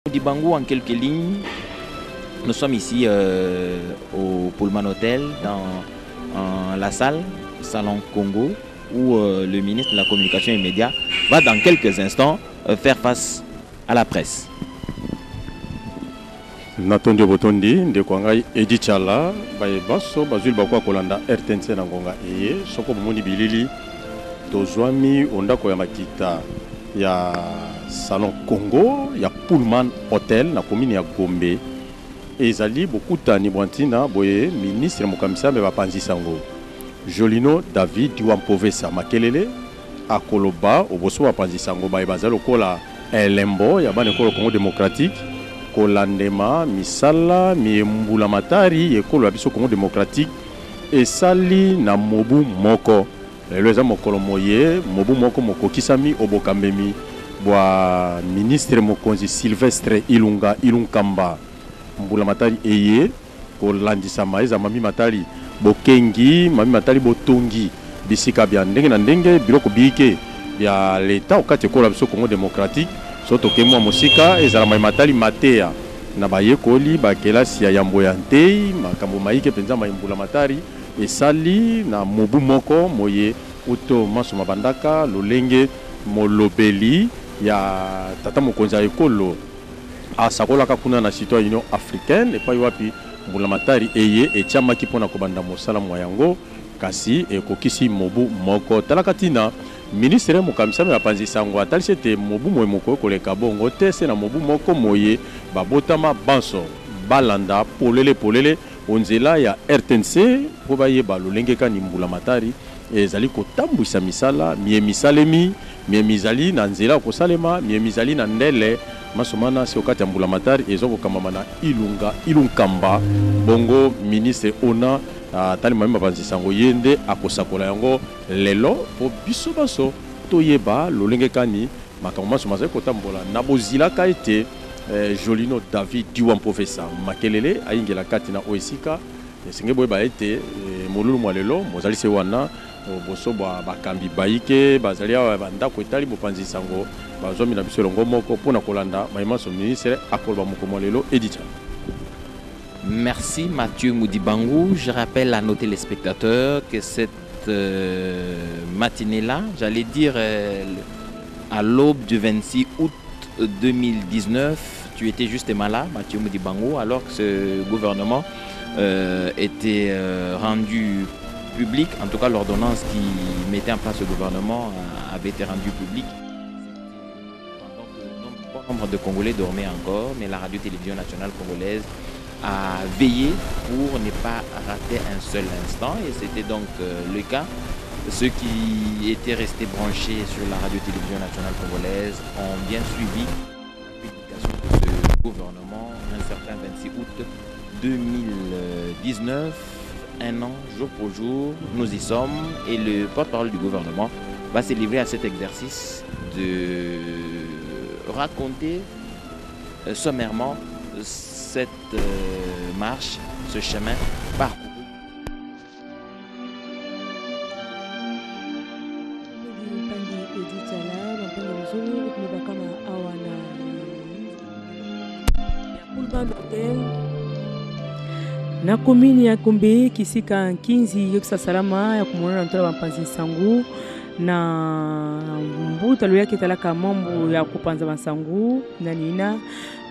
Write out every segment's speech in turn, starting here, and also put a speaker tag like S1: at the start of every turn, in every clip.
S1: Dibango, en quelques lignes, nous sommes ici au Pullman Hotel, dans la salle, Salon Congo, où le ministre de la Communication et des Médias va dans quelques instants faire face à la presse.
S2: Natondi Botondi, Ndekwanga Edi Chala, Basso, Bazul Bakwa Kolanda, RTNC Nangonga Eye, Soko Moni Bilili, Tozwami, Ondako Yamakita, ya Salon Congo, ya Pullman Hotel, na commune ya Gombe. Ezali beaucoup tani Bwantina, Boye, ministre Mokamisa, Meba Panzi Sango. Jolino David Diwampovesa, Makelele, Akoloba, Oboso Panzi Sango, Baibazalo Kola, Elembo, Yabane Kolo Congo démocratique. Kolandema, Misala, Miembula Matari, Ekolo Abiso Congo démocratique, et Sali na Mobu Moko. Le Mokolo Moye, Mobu Moko Moko Kisami, Obokambemi, Boa ministre Mokonzi Sylvestre Ilunkamba, Mbula Matari Eye, Kolandi Samaïza, Mami Matari, Bokengi, Mami Matari Botongi, Bisika Biandenge Nandenge, Biloko Bike, Bia l'État au Kate Ekolo Abiso Congo démocratique. Soto kemwa musika ezala matali matea na baye koli bakela sia yamboyante makambo maike penza maimbula matari esali na mobu moko moye uto maso mabandaka lolenge molobeli ya tata mokonzi ya ekolo asakola kakuna na citoyen Union africaine epai wapi mbula matari eye etiamaki mpona kobanda mosala mwa yango kasi ekokisi mobu moko talakatina ministre Mokamisa me apanzi sango atalisi ete mobu moye moko koleka bongo te se na mobu moko moye babotama banso balanda polele onzela ya RTNC po bayeba lolenge kani mbula matari ezali kotambwisa misala mie misalemi mie mizali na nzela kosalema mie mizali na ndele masomana se okati ya mbula matari ezokokambama na ilunkamba bongo ministre ona tali mamemba panzi sango yende akosakola yango lelo po biso baso toyeba lolenge kani makambo maso mazali kotambola na bozilaka ete Jolino David Diwampovesa Makelele ayingela kati na oesika esenge boyeba ete molulu mwa lelo mozali se wana boso bakambi baike bazali awa bandako etali bopanzi sango bazomi na biso elongo moko mpona kolanda mayimaso ministre akoloba moko lelo Edita.
S1: Merci Mathieu Moudibangou. Je rappelle à nos téléspectateurs que cette matinée-là, j'allais dire à l'aube du 26 août 2019, tu étais justement là, Mathieu Moudibangou, alors que ce gouvernement était rendu public, en tout cas l'ordonnance qui mettait en place ce gouvernement avait été rendue publique. Pendant que bon nombre de Congolais dormaient encore, mais la radio-télévision nationale congolaise à veiller pour ne pas rater un seul instant, et c'était donc le cas. Ceux qui étaient restés branchés sur la radio-télévision nationale congolaise ont bien suivi la publication de ce gouvernement un certain 26 août 2019, un an jour pour jour, nous y sommes, et le porte-parole du gouvernement va se livrer à cet exercice de raconter sommairement cette marche, ce chemin parcouru.
S3: Na commune ya Gombe kisika Nkinzi yokisa salama ya kumwona ntola bampanzi sangu na mbuta lo yake talaka mambo ya kupanza bansangu na nina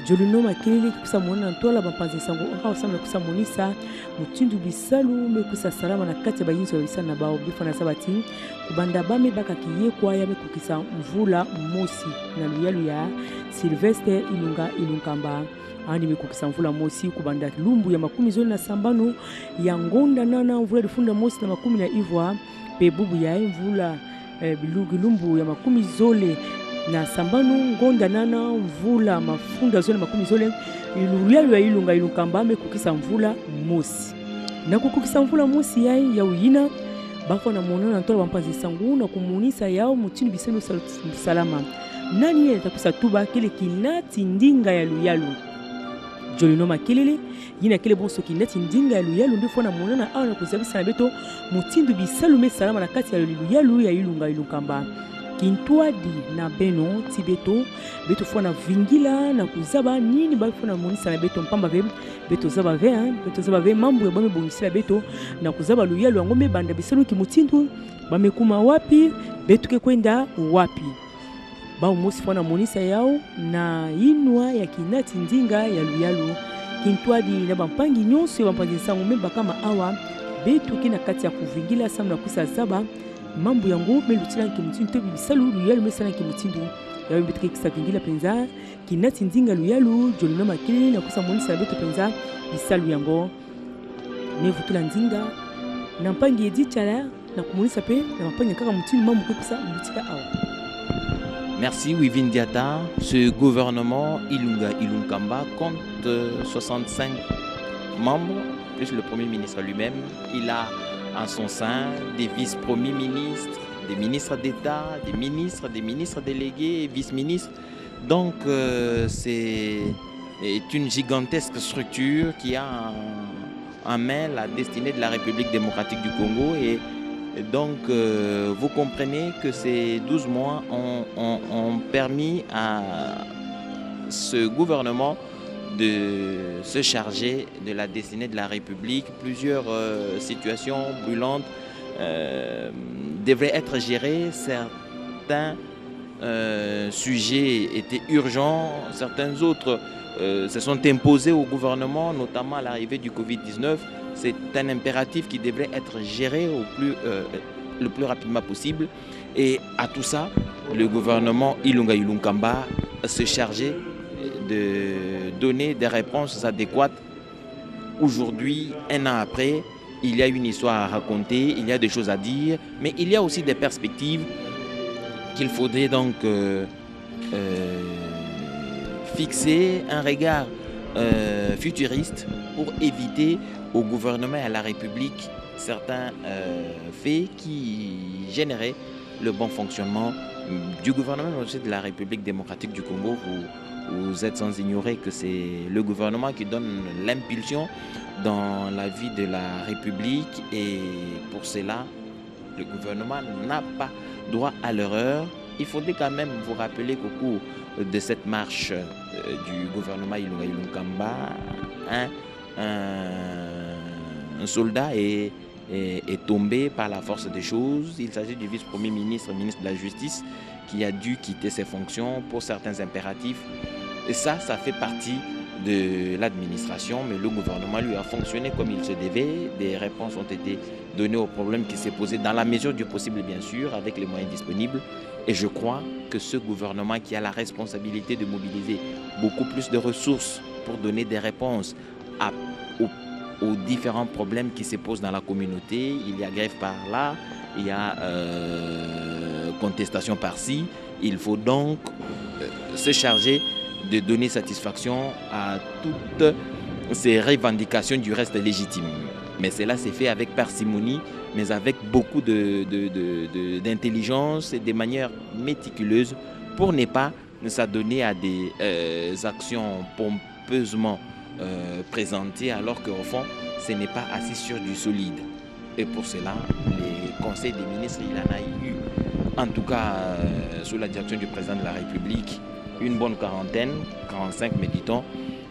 S3: Jolino Makelele kusa mwana ntola bampanzi sangu onka osama kusa monisa mutindu bisalu me kusa salama na kati ba yinzo bisa na bao bifana sabati kubanda bame baka kiye kwa ya kukisa mvula mosi na luyalu ya Sylvestre Ilunkamba ani mekukisa mvula mosi kubanda lumbu ya makumi zoli na sambano ya ngonda nana mvula difunda mosi na makumi na ivwa pe bubu ya mvula lumbu ya makumi zole na sambano ngonda nana mvula mafunda zole makumi zole iluyalu ya Ilunkamba mekukisa mvula mosi na kukisa mvula mosi ya uyina bafo na monana ntola bampanzi sangu na kumunisa yao mutini biselo salama nani yatakusa tuba kile kinati ndinga ya luyalu Jolino Makelele yina kile bonso kinati ndinga ya luyalu ndifo na monana awa na kuzabisa na beto mutindu bisalume salama na kati ya luyalu ya Ilunkamba Kintwadi na beno tibeto beto fona vingila na kuzaba nini ba fona monisa na beto mpamba ve beto zaba ve mambo ya bame bongisila beto na kuzaba luya lwango me banda bisalo kimutindu bamekuma wapi beto ke kwenda wapi ba umusi fona monisa yao na inwa ya kinati ndinga ya luyalo Kintwadi na bampangi nyonso ya bampangi sango me bakama awa beto kina kati ya kuvingila samu na kusa zaba mambo yango melutila kimutindu to bisalu luyalo mesana kimutindu ya beto kisa vingila penza kinati ndinga luyalo jolino makili na kusa monisa beto penza bisalu yango ne vutula ndinga na mpangi edichala na kumonisa pe na mpangi kaka mutindu mambo kusa lutila awa.
S1: Merci Wivin Diata. Ce gouvernement Ilunkamba compte 65 membres, plus le Premier ministre lui-même. Il a en son sein des vice-premiers ministres, des ministres d'État, des ministres délégués et vice-ministres. Donc c'est une gigantesque structure qui a en main la destinée de la République démocratique du Congo. Et donc, vous comprenez que ces 12 mois ont permis à ce gouvernement de se charger de la destinée de la République. Plusieurs situations brûlantes devraient être gérées. Certains sujets étaient urgents, certains autres se sont imposés au gouvernement, notamment à l'arrivée du Covid-19. C'est un impératif qui devrait être géré le plus rapidement possible. Et à tout ça, le gouvernement Ilunga Ilunkamba se chargeait de donner des réponses adéquates. Aujourd'hui, un an après, il y a une histoire à raconter, il y a des choses à dire, mais il y a aussi des perspectives qu'il faudrait donc fixer un regard futuriste pour éviter au gouvernement et à la République certains faits qui généraient le bon fonctionnement du gouvernement mais aussi de la République démocratique du Congo. Vous êtes sans ignorer que c'est le gouvernement qui donne l'impulsion dans la vie de la République et pour cela, le gouvernement n'a pas droit à l'erreur. Il faudrait quand même vous rappeler qu'au cours de cette marche du gouvernement Ilunga Ilunkamba, un soldat est tombé par la force des choses. Il s'agit du vice-premier ministre, ministre de la Justice, qui a dû quitter ses fonctions pour certains impératifs. Et ça fait partie de l'administration, mais le gouvernement lui a fonctionné comme il se devait. Des réponses ont été données aux problèmes qui s'est posé dans la mesure du possible, bien sûr, avec les moyens disponibles. Et je crois que ce gouvernement qui a la responsabilité de mobiliser beaucoup plus de ressources pour donner des réponses aux différents problèmes qui se posent dans la communauté. Il y a grève par là, il y a contestation par-ci. Il faut donc se charger de donner satisfaction à toutes ces revendications du reste légitimes. Mais cela s'est fait avec parcimonie, mais avec beaucoup d'intelligence et de manière méticuleuse pour ne pas s'adonner à des actions pompeusement présentées alors qu'au fond, ce n'est pas assis sur du solide. Et pour cela, les conseils des ministres, il en a eu, en tout cas sous la direction du président de la République, une bonne quarantaine, 45 mais dit-on.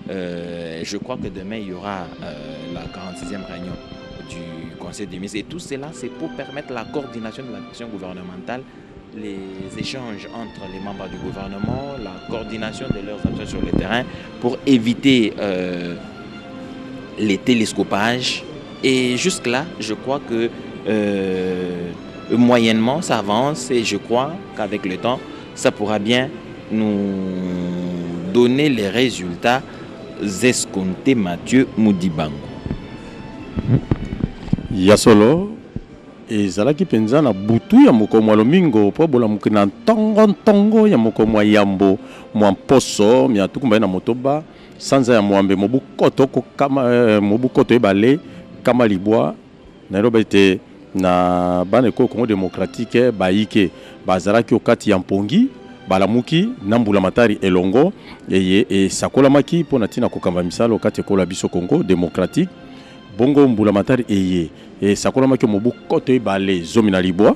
S1: Je crois que demain il y aura la 46e réunion du Conseil des ministres. Et tout cela, c'est pour permettre la coordination de l'action gouvernementale, les échanges entre les membres du gouvernement, la coordination de leurs actions sur le terrain pour éviter les télescopages. Et jusque-là, je crois que moyennement, ça avance et je crois qu'avec le temps, ça pourra bien nous donner les résultats escomptés. Mathieu Mudibango.
S2: Yasolo ezalaki penza na butu ya mokomo lomingo po bola mukina ntongo ya mokomo yambo mwa poso mya tukumba na motoba sanza ya mwambe mobukoto ko kama mobukoto ebale kama libwa na robete na bane ko Congo démocratique baike bazalaki okati ya mpongi balamuki nambula matari elongo e sakola maki pona tina kokamba misalo kati ko la biso Congo démocratique bongo mbula matari e sakola maki mobu kote bale zomi na libwa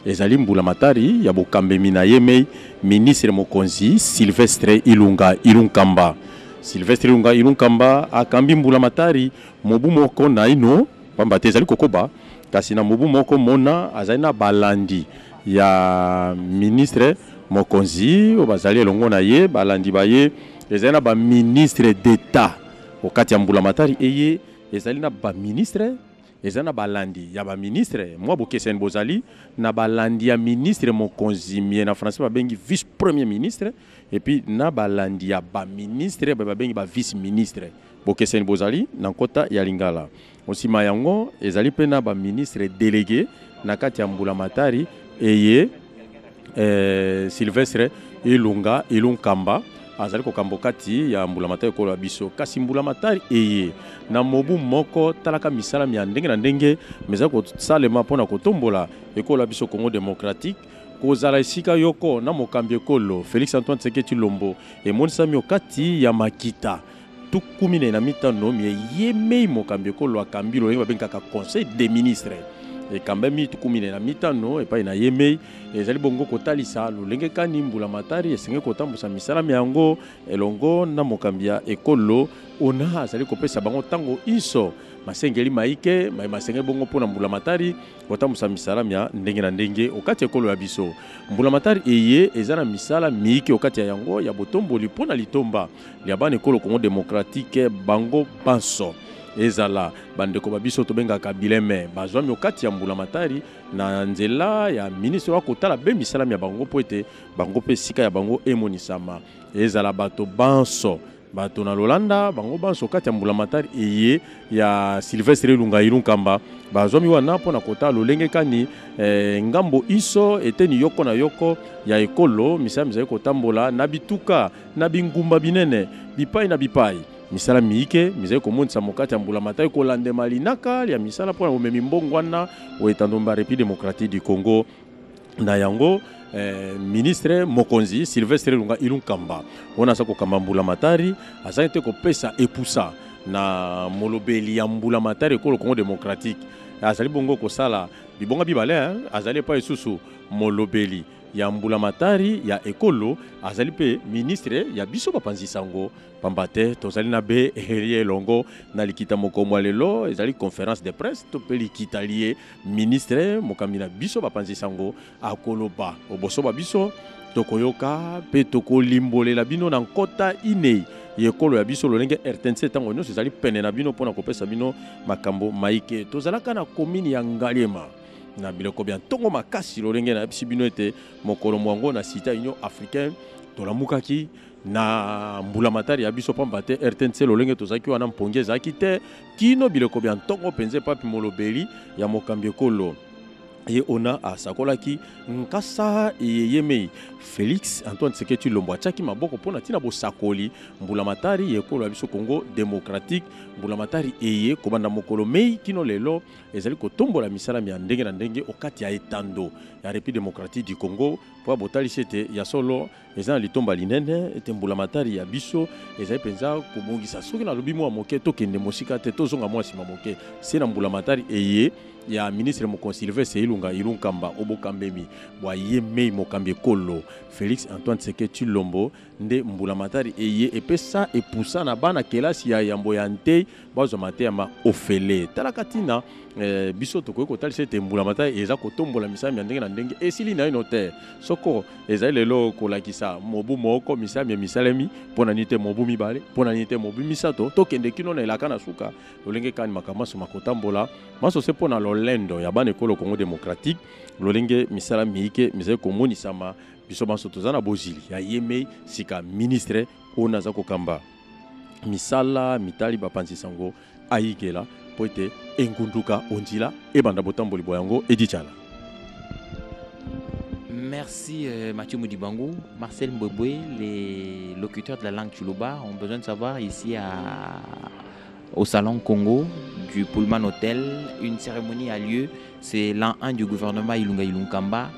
S2: ezali mbula matari ya bokambemi na ye ministre mokonzi Sylvestre Ilunga Ilunkamba. Sylvestre Ilunga Ilunkamba akambi mbula matari mobu moko na ino pamba te ezali kokoba kasi na mobu moko mona azali na balandi ya ministre mokonzi o bazali elongo na ye balandi baye ezali na ba ministre d'État okati ya mbula matari eye ezali na ba ministre ezali na balandi ya ba ministre mwa bokeseni bozali na balandi ya ministre mokonzi mie na français babengi vice premier ministre et puis na balandi ya ba ministre babengi ba vice ministre bokeseni bozali na nkota ya Lingala osima yango ezali pe na ba ministre délégué na kati ya mbula matari eye Sylvestre Ilunga Ilunkamba azali kokambo kati ya mbula matari ekolo ya biso kasi mbula matari eye na mobu moko talaka misala ya ndenge na ndenge meza kosalema mpona kotombola ekolo ya biso Congo démocratique kozala esika yoko na mokambi ekolo Félix Antoine Tshisekedi Tshilombo emonisami okati ya makita tukumi na mitano yemei mokambi ekolo akambi lolenge babengaka conseil des ministres ekambemi tukumi na mitano epai na yemei ezali bongo kotalisa lolenge kani mbula matari esenge kotambusa misala yango elongo na mokambi ya ekolo ona azali kopesa bango tango iso masengeli maike masengeli bongo pona mbula matari kotambusa misala ya ndenge na ndenge okati ekolo ya biso mbula matari eye ezana misala miike okati ya yango ya botomboli pona litomba ya bana ekolo Congo démocratique bango banso ezala bandeko babiso tobengaka bileme bazwami okati ya mbula matari na nzela ya ministre wa kotala be misala ya bango po ete bango pe sika ya bango emonisama ezala bato banso bato na lolanda bango banso okati ya mbula matari eye ya Sylvestre Ilunga Ilunkamba bazwami wana mpona kotala lolenge kani ngambo iso eteni yoko na yoko ya ekolo misala mizali kotambola na bituka na bingumba binene bipai na bipai misala miike mizali komonisa mokati ya mbula matari kolandema linaka ya misala mpona komemi mbongwana oetandomba République démocratique du Congo na yango ministre mokonzi Sylvestre Ilunga Ilunkamba ona sa kokamba mbula matari azali te kopesa epusa na molobeli ya mbula matari ekolo Congo démocratique azali bongo kosala bibonga bibale azali pa esusu molobeli ya mbula matari ya ekolo azali pe ministre ya biso bapanzi sango pambate tozali na be erie longo na likita mokomwa lelo ezali conférence de presse to pe likita lié ministre mokambi na biso bapanzi sango akoloba oboso ba biso tokoyoka pe tokolimbolela bino na nkota inei yekolo ya biso lolenge RTNC tango nyonso ezali pene na bino mpona kopesa bino makambo maike tozalaka na commune ya Ngaliema na biloko bien tongo makasi lolenge na bino ete mokolo mwango na sita Union africaine tolamukaki na mbula matari ya biso pamba te RTNC lolenge tozaki wana mponge ezalaki te kino biloko bien tongo penze papi molobeli ya mokambi ekolo ye ona asakolaki nkasa yemei Félix Antoine Tshisekedi Tshilombo atiaki maboko mpona ntina bosakoli mbula matari ekolo ya biso Congo démocratique mbula matari eye kobanda mokolo mei kino lelo ezali kotombola misala ya ndenge na ndenge okati ya etando ya République démocratique du Congo po botalisi ete ya solo eza na litomba linene ete mbula matari ya biso ezali penza kobongisa soki na lobi mwa moke tokende mosika te tozonga mwa nsima moke se na mbula matari eye ya ministre mokonzi Sylvestre Ilunga Ilunkamba obokambemi bwa yemei mokambi ekolo Félix Antoine Tshisekedi Tshilombo nde mbula matari eye epesa epusa na bana kelasi ya yambo ya ntei bazwa matema ofele talaka tina biso tokoki kotalisa ete mbula matari eza kotombola misala ya ndenge na ndenge esili na ino te soko ezali lelo kolakisa mobu moko misala ya misalemi mpona nini te mobu mibale mpona nini te mobu misato tokende kino na elaka na suka lolenge kani makambo maso makotambola maso se mpona lolendo ya bana ekolo Congo démocratique lolenge misala miike mizali komonisama biso banso toza na bozili ya yemei sika ministre oyo naza kokamba misala mitali bapanzi sango ayigela po ete engunduka ondila ebanda botamboli boyango edichala.
S1: Merci Mathieu Moudibangou. Marcel Mbwebwe, les locuteurs de la langue Tsholuba ont besoin de savoir ici au Salon Congo du Pullman Hotel, une cérémonie a lieu, c'est l'an 1 du gouvernement Ilunga Ilunkamba.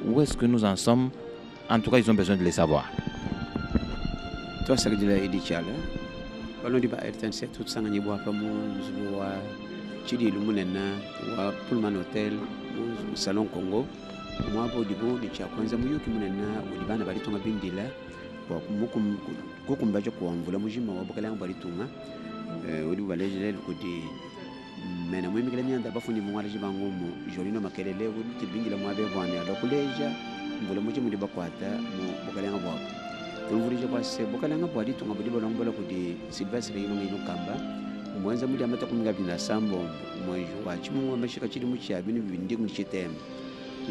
S1: Où est-ce que nous en sommes? En tout cas, ils ont besoin de le savoir.
S4: Toi, c'est de la edichala. Kalau di RTNC tout sang ni buah kamu wa chidi lumunena wa Pullman Hotel Salon Congo mwapo dibo ni cha kwanza muyuki munena udibana balitunga bindila kukumbacho kuamvula mujima wabukala balitunga udi balejele kudi mena mwimi kala nyanda bafundi mwala jibangumu jolino makelele udi tibingila mwabe bwana lokuleja mvula mujimu dibakwata mu bukala ngabo tumvulije kwase bukala ngabo alitunga budi bolongola kudi silvestre yino ngino kamba mwanza mudi amata kuminga bina sambo mwanju wachimu amashika chiri muchabi ni bindi muchitemba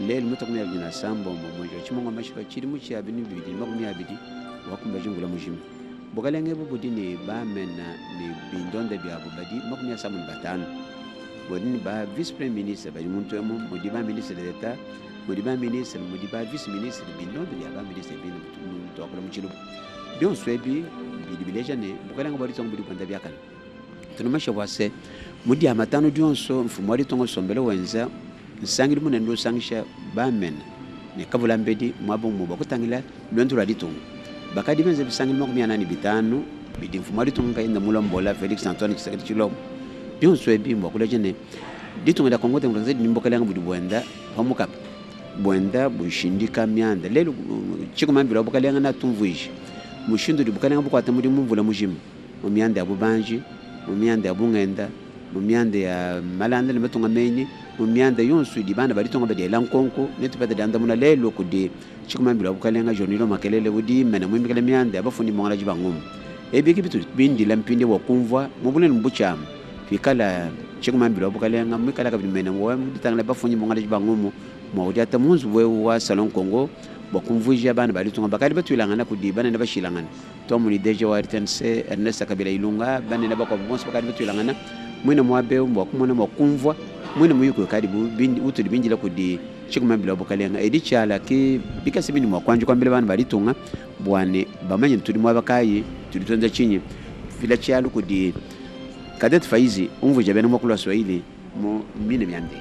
S4: lelo mutakumya bina sambo mwanju wachimu amashika chiri muchabi ni bindi makumya bidi wakumba jingula mujimu bukala ngebo budi ni bamena ni bindonde byabo badi makumya samu batano budi ni ba vice premier ministre badi muntu emo budi ba ministre d'etat budi ba ministre budi ba vice ministre bindonde byaba ministre bindi muntu akula muchilu bion swebi bidi bileja ne bukala ngabo litongo budi kwanda byakana tunamasha wase mudi amatano dionso mfumo wali tongo sombele wenza nsangiri munendo sangisha bamena ne kabula mbedi mwabo muba kutangila lwentu laditongo bakadi benze bisangili makumi anani bitano bidi mfumo wali tongo kainda mulombola Felix Antoine Tshisekedi Tshilombo dionso ebimbo kulejene ditongo da kongote ngozedi nimbokala ngabudi bwenda pamuka bwenda bushindika myanda lelo chikumambira bokala ngana tumvuishi mushindo dibukala ngabukwata muri mumvula mujima myanda abubanji mumyanda abungenda mumyanda ya malanda limetunga menyi mumyanda yonsu dibana balitonga bade lankonko netupata danda muna lelo kudi chikumambira bukalenga jonilo makelele udi mena mwimikala myanda abafundi mwala jibangumu ebiki bitu bindi lampinde wakumva mubule mbucham fikala chikumambira bukalenga mwikala kabili mena mwa mutanga bafundi mwala jibangumu mwodi ata munzu wa salon Congo bakumvuje abana balitunga bakali batwilangana kudi bana nabashilangana tomuni deje wa RTNC Ernest Kabila Ilunga bana nabako bonse bakali batwilangana mwina mwabe mwakumona mwakumva mwina muyuko kadibu bindi utuli bindila kudi chikumambila bokalenga edichala ki bikase bindi mwakwanje kwambele bana balitunga bwane bamanye tuli mwabakayi tulitonza chinyi vila chialu kudi Cadet Faizi umvuje bena mwakula Swahili mo mine myande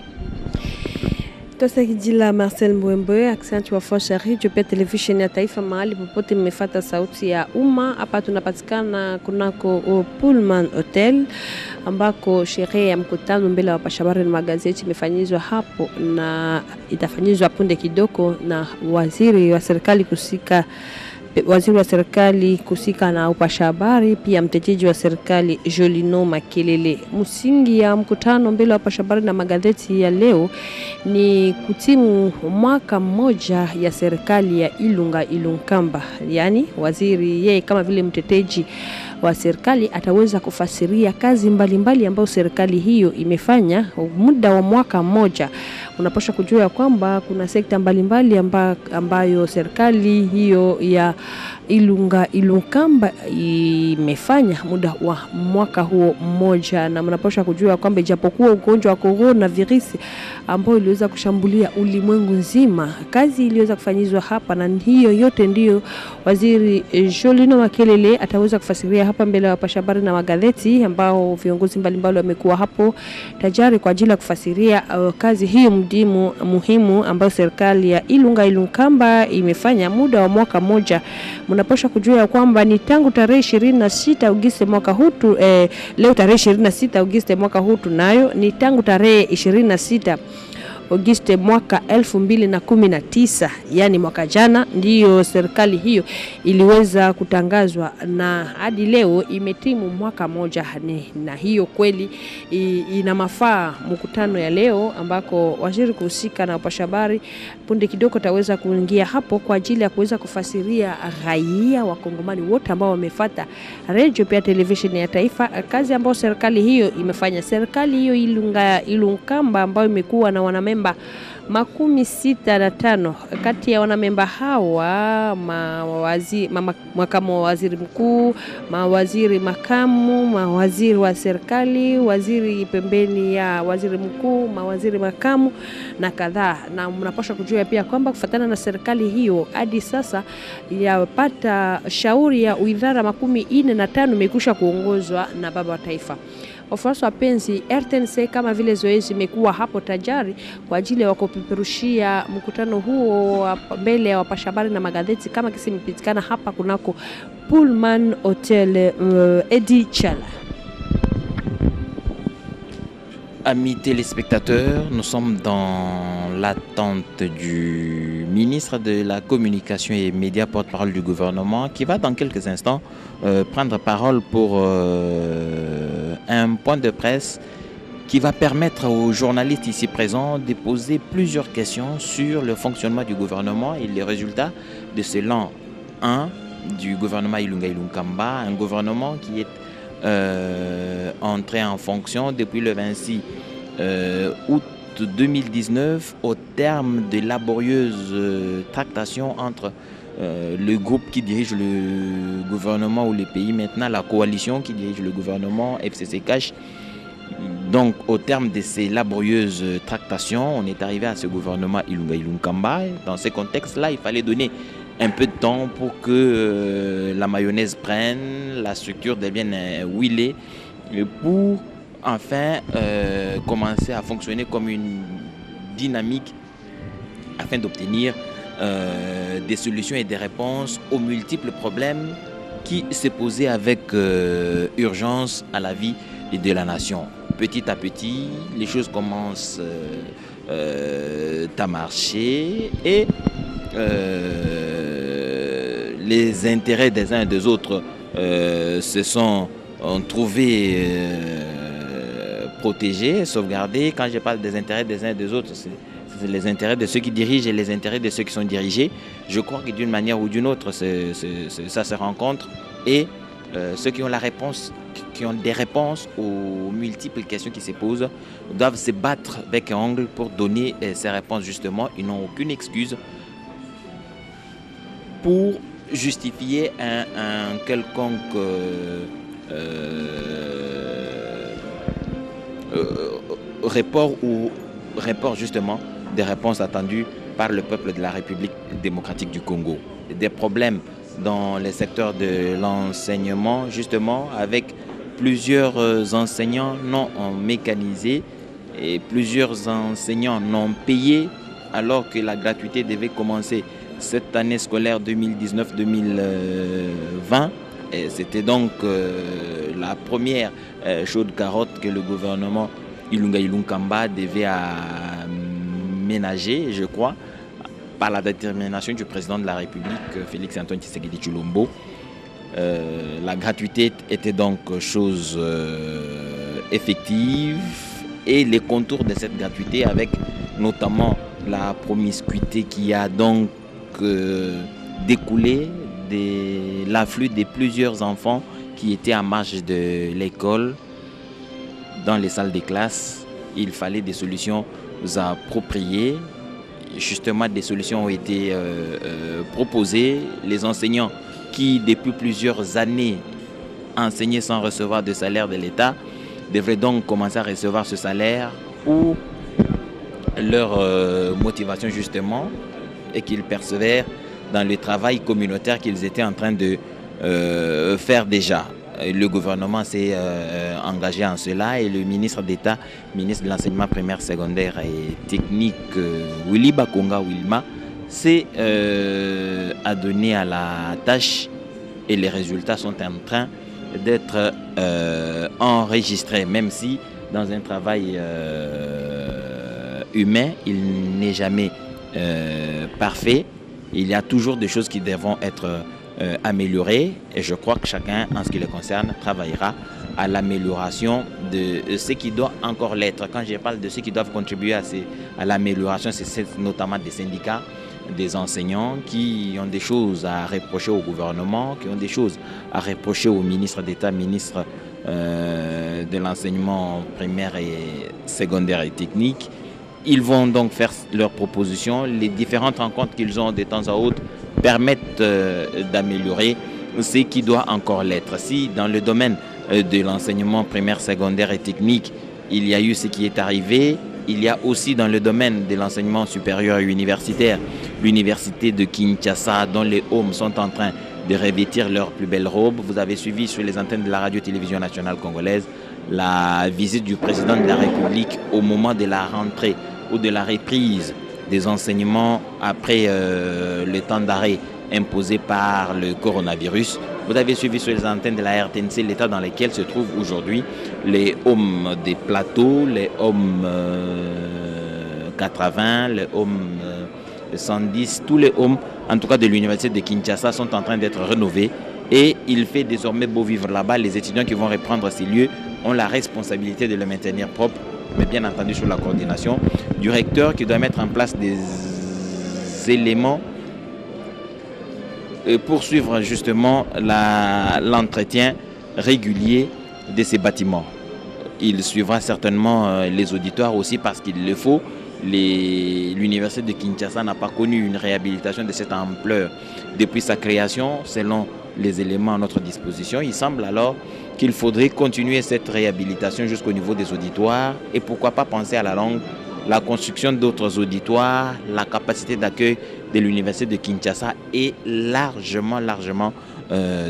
S5: Tosekijila Marcel Mbwembwe, accent wa Foshari, Jopia Television ya Taifa mahali popote mmefata sauti ya umma. Hapa tunapatikana kunako Pullman Hotel ambako sherehe ya mkutano mbele wa pashabari na magazeti imefanyizwa hapo na itafanyizwa punde kidogo na waziri wa serikali kusika na upasha habari, pia mteteji wa serikali Jolino Makelele. Msingi ya mkutano mbele wa upasha habari na magazeti ya leo ni kutimu mwaka mmoja ya serikali ya Ilunkamba. Yani waziri yeye kama vile mteteji wa serikali ataweza kufasiria kazi mbalimbali ambayo serikali hiyo imefanya muda wa mwaka mmoja. Unapaswa kujua kwamba kuna sekta mbalimbali ambayo serikali hiyo ya Ilunkamba imefanya muda wa mwaka huo mmoja, na mnapaswa kujua kwamba ijapokuwa ugonjwa wa corona virusi ambao iliweza kushambulia ulimwengu nzima, kazi iliweza kufanyizwa hapa, na hiyo yote ndiyo waziri Jolino Makelele ataweza kufasiria hapa mbele ya pashabari na magazeti ambao viongozi mbalimbali wamekuwa hapo tayari kwa ajili ya kufasiria kazi hiyo muhimu ambayo serikali ya Ilunkamba imefanya muda wa mwaka mmoja. Mnapaswa kujua kwamba ni tangu tarehe 26 Agosti mwaka huu leo tarehe 26 Agosti mwaka huu nayo ni tangu tarehe 26 Agosti mwaka 2019, yani mwaka jana ndiyo serikali hiyo iliweza kutangazwa, na hadi leo imetimu mwaka moja. Na hiyo kweli ina mafaa mkutano ya leo ambako waziri kuhusika na upashabari punde kidogo taweza kuingia hapo kwa ajili ya kuweza kufasiria raia wa Kongomani wote ambao wamefuata radio pia television ya taifa kazi ambayo serikali hiyo imefanya. Serikali hiyo Ilunkamba ambayo imekuwa na wanamemba 65 kati ya wanamemba hawa makamu wa waziri mkuu, mawaziri makamu, mawaziri wa serikali, waziri pembeni ya waziri mkuu, mawaziri makamu na kadhaa. Na mnapaswa kujua pia kwamba kufuatana na serikali hiyo hadi sasa yapata shauri ya wizara 45 imekusha kuongozwa na baba wa taifa. Wafuasi wapenzi, RTNC kama vile zoezi imekuwa hapo tayari kwa ajili ya kupeperushia mkutano huo mbele ya wapashabari na magazeti kama kisi imepitikana hapa kunako Pullman Hotel. Edi Chala.
S1: Amis téléspectateurs, nous sommes dans l'attente du ministre de la Communication et Médias, porte-parole du gouvernement, qui va dans quelques instants prendre parole pour un point de presse qui va permettre aux journalistes ici présents de poser plusieurs questions sur le fonctionnement du gouvernement et les résultats de ce l'an 1 du gouvernement Ilunga Ilunkamba, un gouvernement qui est entré en fonction depuis le 26 août 2019 au terme de laborieuses tractations entre le groupe qui dirige le gouvernement ou le pays, maintenant la coalition qui dirige le gouvernement, FCC Cash. Donc au terme de ces laborieuses tractations, on est arrivé à ce gouvernement Ilunga Ilunkamba. Dans ce contexte-là, il fallait donner un peu de temps pour que la mayonnaise prenne, la structure devienne huilée, pour enfin commencer à fonctionner comme une dynamique afin d'obtenir des solutions et des réponses aux multiples problèmes qui se posaient avec urgence à la vie de la nation. Petit à petit, les choses commencent à marcher et les intérêts des uns et des autres se sont trouvés protégés, sauvegardés. Quand je parle des intérêts des uns et des autres, c'est les intérêts de ceux qui dirigent et les intérêts de ceux qui sont dirigés. Je crois que d'une manière ou d'une autre, ça se rencontre et ceux qui ont la réponse, qui ont des réponses aux multiples questions qui se posent, doivent se battre bec et ongle pour donner ces réponses justement. Ils n'ont aucune excuse pour justifier un quelconque report justement des réponses attendues par le peuple de la République démocratique du Congo. Des problèmes dans les secteurs de l'enseignement, justement, avec plusieurs enseignants non mécanisés et plusieurs enseignants non payés, alors que la gratuité devait commencer cette année scolaire 2019-2020. C'était donc la première chaude carotte que le gouvernement Ilunga Ilunkamba devait ménager, je crois, par la détermination du président de la République, Félix Antoine Tshisekedi Tshilombo. La gratuité était donc chose effective et les contours de cette gratuité, avec notamment la promiscuité qui a donc découlé de l'afflux de plusieurs enfants qui étaient en marge de l'école dans les salles de classe. Il fallait des solutions appropriées. Justement, des solutions ont été proposées. Les enseignants qui, depuis plusieurs années, enseignaient sans recevoir de salaire de l'État, devraient donc commencer à recevoir ce salaire pour leur motivation justement, et qu'ils persévèrent dans le travail communautaire qu'ils étaient en train de faire déjà. Le gouvernement s'est engagé en cela et le ministre d'État, ministre de l'enseignement primaire, secondaire et technique, Willy Bakonga Wilma, s'est adonné à la tâche et les résultats sont en train d'être enregistrés, même si dans un travail humain, il n'est jamais parfait. Il y a toujours des choses qui devront être améliorées et je crois que chacun, en ce qui le concerne, travaillera à l'amélioration de ce qui doit encore l'être. Quand je parle de ceux qui doivent contribuer à l'amélioration, c'est notamment des syndicats, des enseignants qui ont des choses à reprocher au gouvernement, qui ont des choses à reprocher au ministre d'État, ministre de l'enseignement primaire et secondaire et technique. Ils vont donc faire leurs propositions. Les différentes rencontres qu'ils ont de temps à autre permettent d'améliorer ce qui doit encore l'être. Si dans le domaine de l'enseignement primaire, secondaire et technique, il y a eu ce qui est arrivé, il y a aussi dans le domaine de l'enseignement supérieur et universitaire, l'université de Kinshasa, dont les hommes sont en train de revêtir leurs plus belles robes. Vous avez suivi sur les antennes de la radio-télévision nationale congolaise la visite du président de la République au moment de la rentrée ou de la reprise des enseignements après le temps d'arrêt imposé par le coronavirus. Vous avez suivi sur les antennes de la RTNC l'état dans lequel se trouvent aujourd'hui les hommes des plateaux, les hommes 80, les hommes 110, tous les hommes, en tout cas de l'université de Kinshasa, sont en train d'être rénovés. Et il fait désormais beau vivre là-bas. Les étudiants qui vont reprendre ces lieux ont la responsabilité de le maintenir propre, mais bien entendu sous la coordination du recteur qui doit mettre en place des éléments pour suivre justement l'entretien régulier de ces bâtiments. Il suivra certainement les auditoires aussi parce qu'il le faut. L'université de Kinshasa n'a pas connu une réhabilitation de cette ampleur depuis sa création, selon les éléments à notre disposition. Il semble alors qu'il faudrait continuer cette réhabilitation jusqu'au niveau des auditoires et pourquoi pas penser à la longue la construction d'autres auditoires. La capacité d'accueil de l'université de Kinshasa est largement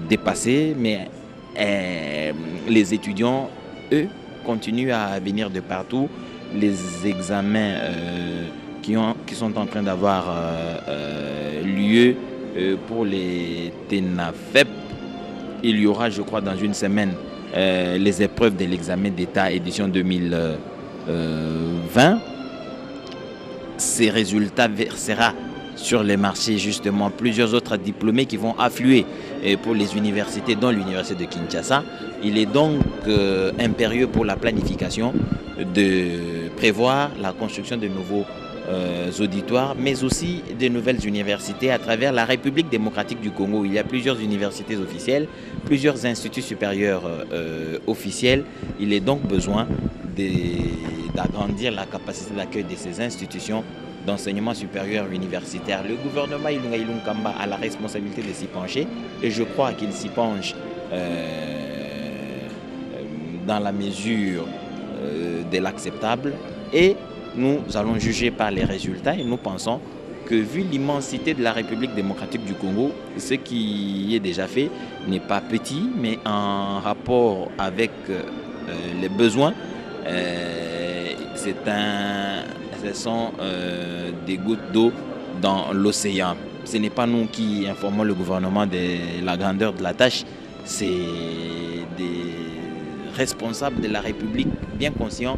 S1: dépassée, mais les étudiants, eux, continuent à venir de partout. Les examens qui sont en train d'avoir lieu pour les TENAFEP. Il y aura, je crois, dans une semaine, les épreuves de l'examen d'État édition 2020. Ces résultats versera sur les marchés justement plusieurs autres diplômés qui vont affluer pour les universités, dont l'université de Kinshasa. Il est donc impérieux pour la planification de prévoir la construction de nouveaux auditoires, mais aussi de nouvelles universités à travers la République démocratique du Congo. Il y a plusieurs universités officielles, plusieurs instituts supérieurs officiels. Il est donc besoin d'agrandir la capacité d'accueil de ces institutions d'enseignement supérieur universitaire. Le gouvernement Ilunga Ilunkamba a la responsabilité de s'y pencher et je crois qu'il s'y penche dans la mesure de l'acceptable et nous allons juger par les résultats et nous pensons que vu l'immensité de la République démocratique du Congo, ce qui est déjà fait n'est pas petit, mais en rapport avec les besoins, ce sont des gouttes d'eau dans l'océan. Ce n'est pas nous qui informons le gouvernement de la grandeur de la tâche, c'est des responsables de la République bien conscients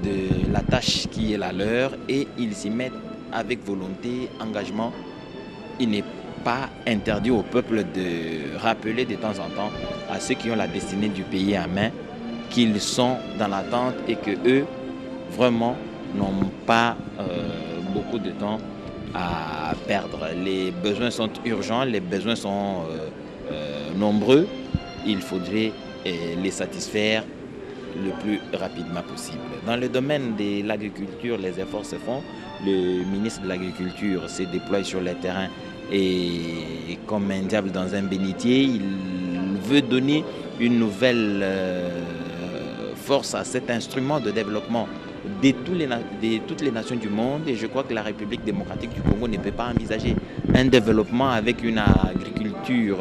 S1: de la tâche qui est la leur et ils s'y mettent avec volonté, engagement. Il n'est pas interdit au peuple de rappeler de temps en temps à ceux qui ont la destinée du pays en main qu'ils sont dans l'attente et que eux vraiment n'ont pas beaucoup de temps à perdre. Les besoins sont urgents, les besoins sont nombreux. Il faudrait les satisfaire le plus rapidement possible. Dans le domaine de l'agriculture, les efforts se font. Le ministre de l'Agriculture se déploie sur le terrain et comme un diable dans un bénitier, il veut donner une nouvelle force à cet instrument de développement de toutes les nations du monde et je crois que la République démocratique du Congo ne peut pas envisager un développement avec une agriculture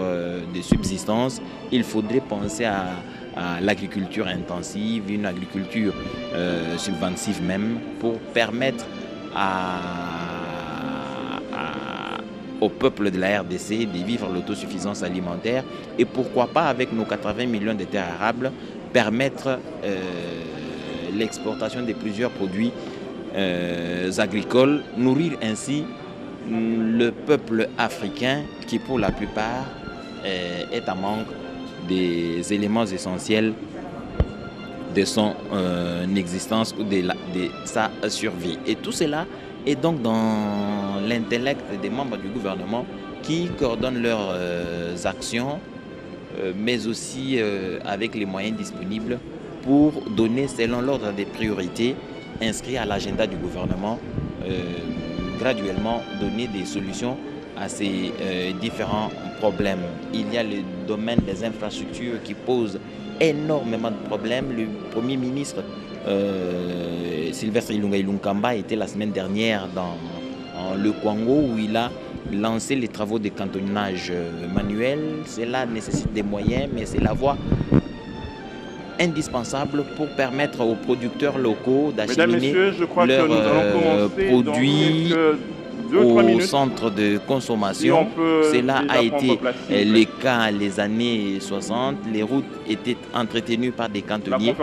S1: de subsistance. Il faudrait penser à l'agriculture intensive, une agriculture subventive même pour permettre au peuple de la RDC de vivre l'autosuffisance alimentaire et pourquoi pas avec nos 80 millions de terres arables permettre l'exportation de plusieurs produits agricoles, nourrir ainsi le peuple africain qui pour la plupart est en manque des éléments essentiels de son existence ou de sa survie. Et tout cela est donc dans l'intellect des membres du gouvernement qui coordonnent leurs actions, mais aussi avec les moyens disponibles pour donner, selon l'ordre des priorités inscrits à l'agenda du gouvernement, graduellement donner des solutions à ces différents problèmes. Il y a le domaine des infrastructures qui pose énormément de problèmes. Le Premier ministre Sylvestre Ilunga Ilunkamba était la semaine dernière dans le Congo où il a lancé les travaux de cantonnage manuel. Cela nécessite des moyens, mais c'est la voie indispensable pour permettre aux producteurs locaux d'acheminer leurs produits au centre de consommation. Cela a été le cas les années 60. Les routes étaient entretenues par des cantonniers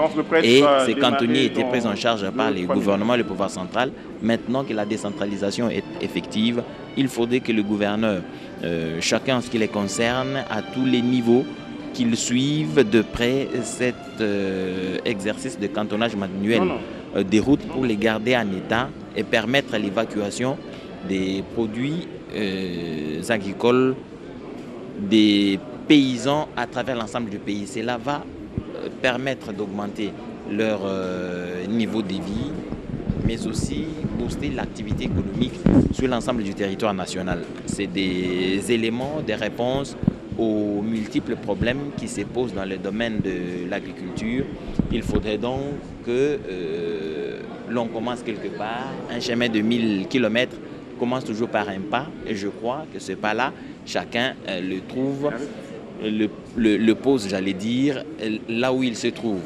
S1: et ces cantonniers étaient pris en charge par les gouvernements et le pouvoir central. Maintenant que la décentralisation est effective, il faudrait que le gouverneur, chacun en ce qui les concerne, à tous les niveaux, qu'ils suivent de près cet exercice de cantonnage manuel des routes pour les garder en état et permettre l'évacuation des produits agricoles des paysans à travers l'ensemble du pays. Cela va permettre d'augmenter leur niveau de vie, mais aussi booster l'activité économique sur l'ensemble du territoire national. C'est des éléments, des réponses aux multiples problèmes qui se posent dans le domaine de l'agriculture. Il faudrait donc que l'on commence quelque part. Un chemin de 1000 km commence toujours par un pas, et je crois que ce pas-là, chacun le trouve, le pose, j'allais dire, là où il se trouve.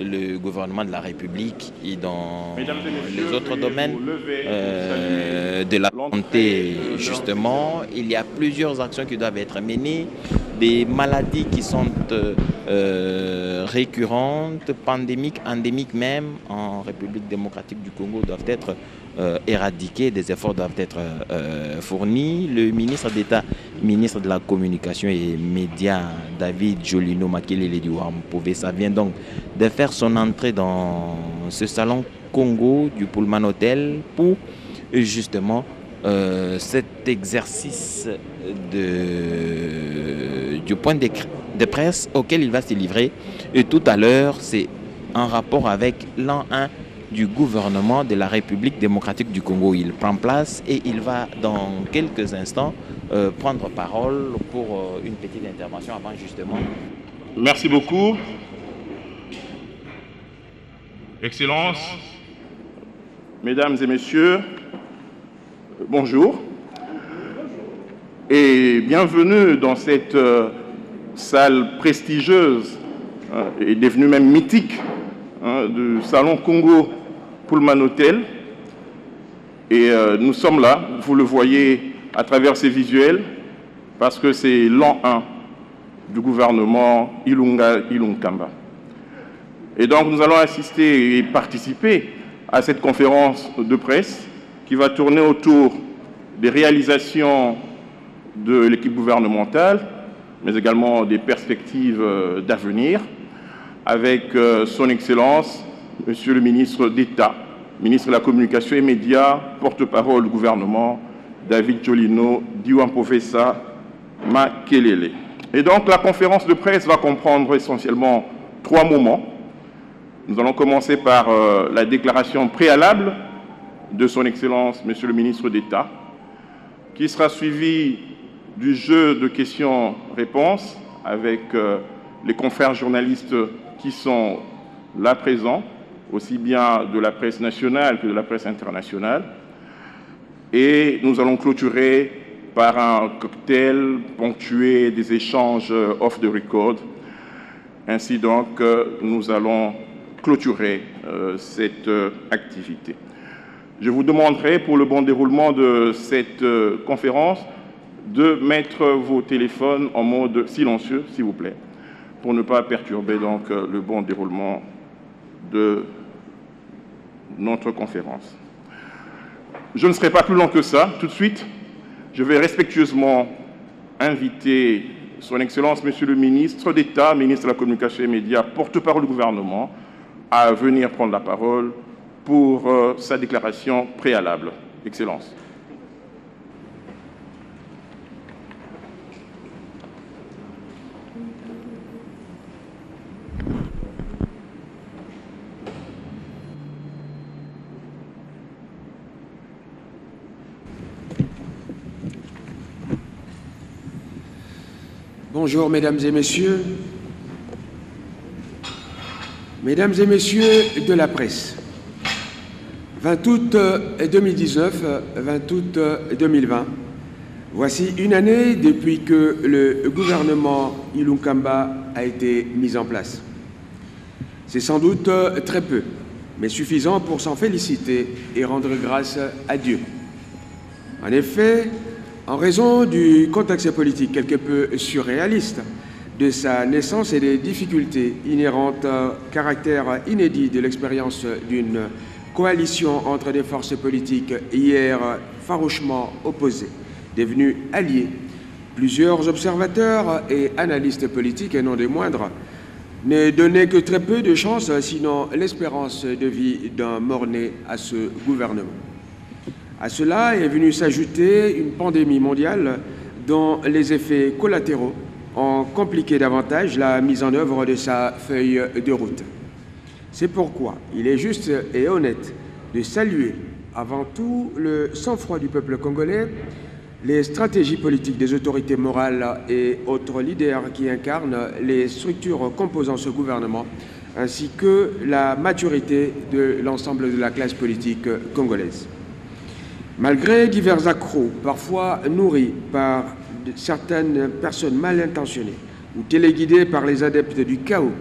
S1: Le gouvernement de la République et dans les autres domaines de la santé, justement, il y a plusieurs actions qui doivent être menées. Des maladies qui sont récurrentes, pandémiques, endémiques même, en République démocratique du Congo doivent être éradiquées, des efforts doivent être fournis. Le ministre d'État, ministre de la Communication et Médias, David Jolino Makelele Diouam-Povesa, vient donc de faire son entrée dans ce salon Congo du Pullman Hotel pour justement cet exercice du point de presse auquel il va se livrer. Et tout à l'heure, c'est en rapport avec l'an 1 du gouvernement de la République démocratique du Congo. Il prend place et il va dans quelques instants prendre parole pour une petite intervention avant justement.
S6: Merci beaucoup. Excellences, Mesdames et Messieurs, bonjour et bienvenue dans cette salle prestigieuse et devenue même mythique du Salon Congo Pullman Hotel. Et nous sommes là, vous le voyez à travers ces visuels, parce que c'est l'an 1 du gouvernement Ilunga-Ilunkamba. Et donc nous allons assister et participer à cette conférence de presse qui va tourner autour des réalisations de l'équipe gouvernementale, mais également des perspectives d'avenir, avec son Excellence, Monsieur le ministre d'État, ministre de la Communication et Médias, porte-parole du gouvernement, David Jolino Diouam-Povesa Makelele. Et donc la conférence de presse va comprendre essentiellement 3 moments. Nous allons commencer par la déclaration préalable de son Excellence, Monsieur le ministre d'État, qui sera suivie du jeu de questions-réponses avec les confrères journalistes qui sont là présents, aussi bien de la presse nationale que de la presse internationale. Et nous allons clôturer par un cocktail ponctué des échanges off the record. Ainsi donc, nous allons clôturer cette activité. Je vous demanderai, pour le bon déroulement de cette conférence, de mettre vos téléphones en mode silencieux, s'il vous plaît, pour ne pas perturber donc le bon déroulement de notre conférence. Je ne serai pas plus long que ça. Tout de suite, je vais respectueusement inviter son Excellence, Monsieur le ministre d'État, ministre de la Communication et des Médias, porte-parole du gouvernement, à venir prendre la parole pour sa déclaration préalable. Excellence.
S7: Bonjour, mesdames et messieurs. Mesdames et messieurs de la presse, 20 août 2019, 20 août 2020, voici une année depuis que le gouvernement Ilunkamba a été mis en place. C'est sans doute très peu, mais suffisant pour s'en féliciter et rendre grâce à Dieu. En effet, en raison du contexte politique quelque peu surréaliste de sa naissance et des difficultés inhérentes au caractère inédit de l'expérience d'une coalition entre des forces politiques hier farouchement opposées, devenues alliées, plusieurs observateurs et analystes politiques, et non des moindres, ne donnaient que très peu de chance, sinon l'espérance de vie d'un mort-né à ce gouvernement. À cela est venue s'ajouter une pandémie mondiale dont les effets collatéraux ont compliqué davantage la mise en œuvre de sa feuille de route. C'est pourquoi il est juste et honnête de saluer avant tout le sang-froid du peuple congolais, les stratégies politiques des autorités morales et autres leaders qui incarnent les structures composant ce gouvernement, ainsi que la maturité de l'ensemble de la classe politique congolaise. Malgré divers accros, parfois nourris par certaines personnes mal intentionnées ou téléguidées par les adeptes du chaos,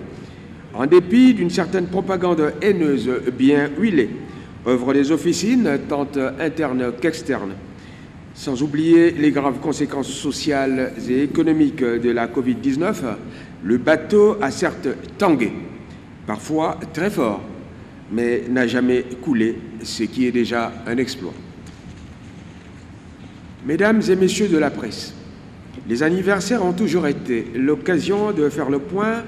S7: en dépit d'une certaine propagande haineuse bien huilée, œuvrent des officines tant internes qu'externes, sans oublier les graves conséquences sociales et économiques de la Covid-19, le bateau a certes tangué, parfois très fort, mais n'a jamais coulé, ce qui est déjà un exploit. Mesdames et messieurs de la presse, les anniversaires ont toujours été l'occasion de faire le point,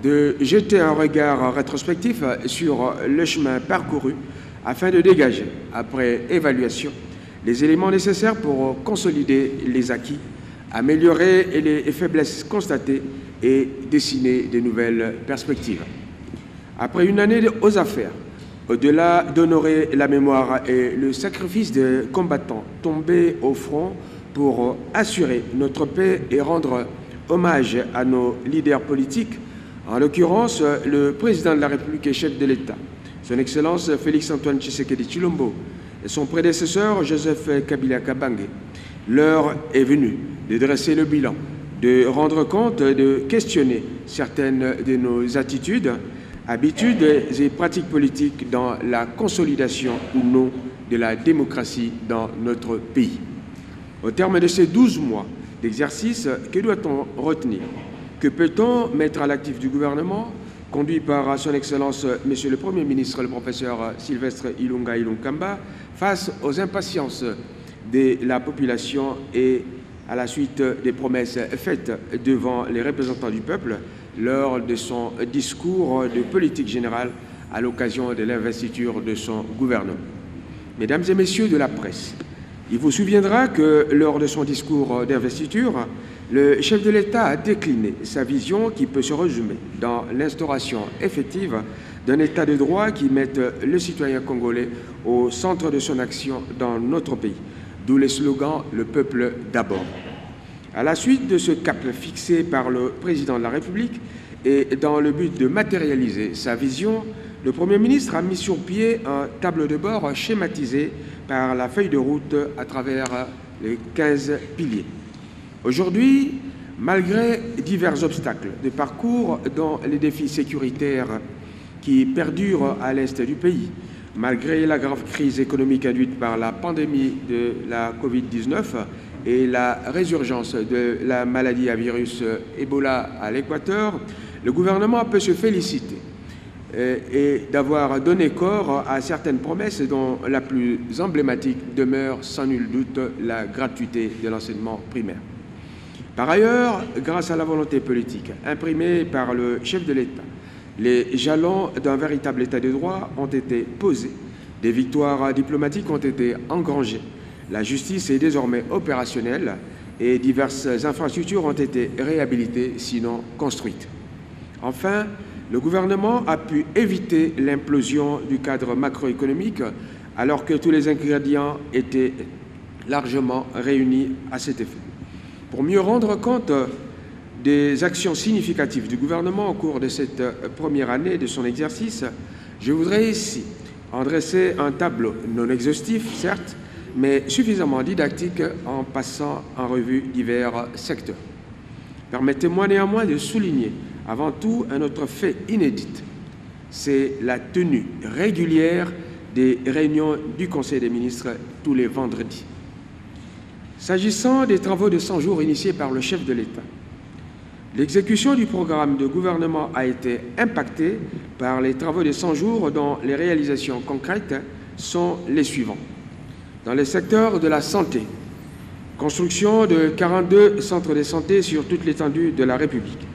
S7: de jeter un regard rétrospectif sur le chemin parcouru afin de dégager, après évaluation, les éléments nécessaires pour consolider les acquis, améliorer les faiblesses constatées et dessiner de nouvelles perspectives. Après une année aux affaires, au-delà d'honorer la mémoire et le sacrifice des combattants tombés au front pour assurer notre paix et rendre hommage à nos leaders politiques, en l'occurrence le président de la République et chef de l'État, son Excellence Félix-Antoine Tshisekedi Tshilombo, et son prédécesseur Joseph Kabila Kabange, l'heure est venue de dresser le bilan, de rendre compte et de questionner certaines de nos attitudes, habitudes et pratiques politiques dans la consolidation ou non de la démocratie dans notre pays. Au terme de ces 12 mois d'exercice, que doit-on retenir? Que peut-on mettre à l'actif du gouvernement, conduit par son Excellence Monsieur le Premier ministre, le professeur Sylvestre Ilunga Ilunkamba, face aux impatiences de la population et à la suite des promesses faites devant les représentants du peuple lors de son discours de politique générale à l'occasion de l'investiture de son gouvernement. Mesdames et messieurs de la presse, il vous souviendra que lors de son discours d'investiture, le chef de l'État a décliné sa vision qui peut se résumer dans l'instauration effective d'un État de droit qui mette le citoyen congolais au centre de son action dans notre pays, d'où le slogan « Le peuple d'abord ». À la suite de ce cap fixé par le président de la République et dans le but de matérialiser sa vision, le Premier ministre a mis sur pied un tableau de bord schématisé par la feuille de route à travers les 15 piliers. Aujourd'hui, malgré divers obstacles de parcours, dont les défis sécuritaires qui perdurent à l'est du pays, malgré la grave crise économique induite par la pandémie de la Covid-19 et la résurgence de la maladie à virus Ebola à l'Équateur, le gouvernement peut se féliciter et d'avoir donné corps à certaines promesses dont la plus emblématique demeure sans nul doute la gratuité de l'enseignement primaire. Par ailleurs, grâce à la volonté politique imprimée par le chef de l'État, les jalons d'un véritable État de droit ont été posés, des victoires diplomatiques ont été engrangées, la justice est désormais opérationnelle et diverses infrastructures ont été réhabilitées, sinon construites. Enfin, le gouvernement a pu éviter l'implosion du cadre macroéconomique alors que tous les ingrédients étaient largement réunis à cet effet. Pour mieux rendre compte des actions significatives du gouvernement au cours de cette première année de son exercice, je voudrais ici en dresser un tableau non exhaustif, certes, mais suffisamment didactique en passant en revue divers secteurs. Permettez-moi néanmoins de souligner avant tout un autre fait inédit, c'est la tenue régulière des réunions du Conseil des ministres tous les vendredis. S'agissant des travaux de 100 jours initiés par le chef de l'État, l'exécution du programme de gouvernement a été impactée par les travaux de 100 jours dont les réalisations concrètes sont les suivants. Dans le secteur de la santé, construction de 42 centres de santé sur toute l'étendue de la République.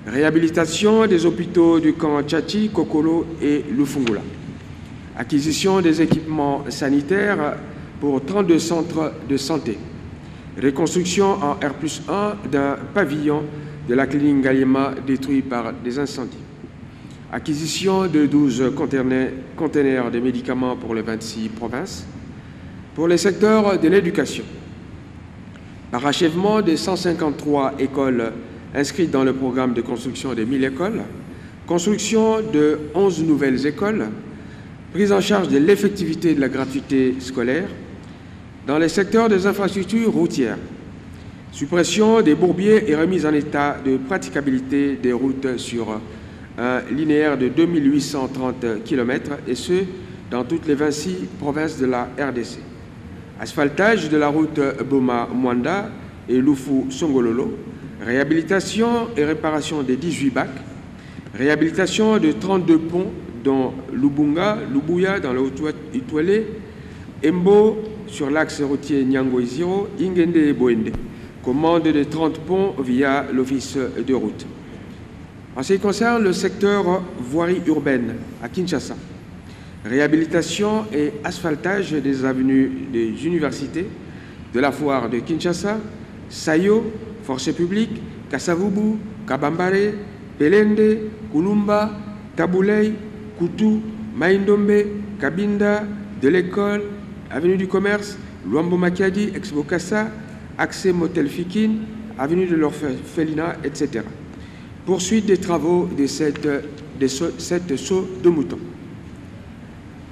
S7: Réhabilitation des hôpitaux du camp Tchachi, Kokolo et Lufungula. Acquisition des équipements sanitaires pour 32 centres de santé. Reconstruction en R+1 d'un pavillon de la clinique Galliema détruit par des incendies. Acquisition de 12 conteneurs de médicaments pour les 26 provinces. Pour le secteur de l'éducation, parachèvement de 153 écoles inscrites dans le programme de construction de 1000 écoles, construction de 11 nouvelles écoles, prise en charge de l'effectivité de la gratuité scolaire. Dans les secteurs des infrastructures routières, suppression des bourbiers et remise en état de praticabilité des routes sur un linéaire de 2830 km, et ce, dans toutes les 26 provinces de la RDC. Asphaltage de la route Boma-Mwanda et Lufu-Songololo, réhabilitation et réparation des 18 bacs, réhabilitation de 32 ponts dont Lubunga, Lubuya dans le Haut-Itouélé, Embo sur l'axe routier Nyango-Iziro, Ingende et Boende, commande de 30 ponts via l'office de route. En ce qui concerne le secteur voirie urbaine à Kinshasa, réhabilitation et asphaltage des avenues des universités, de la foire de Kinshasa, Sayo, Force publique, Kasavubu, Kabambare, Pelende, Kulumba, Taboulei, Koutou, Maïndombe, Kabinda, de l'école, avenue du commerce, Luambo Makiadi, Ex-Bokassa, accès Motel Fikin, avenue de l'Orphelinat, etc. Poursuite des travaux de cette saut de mouton.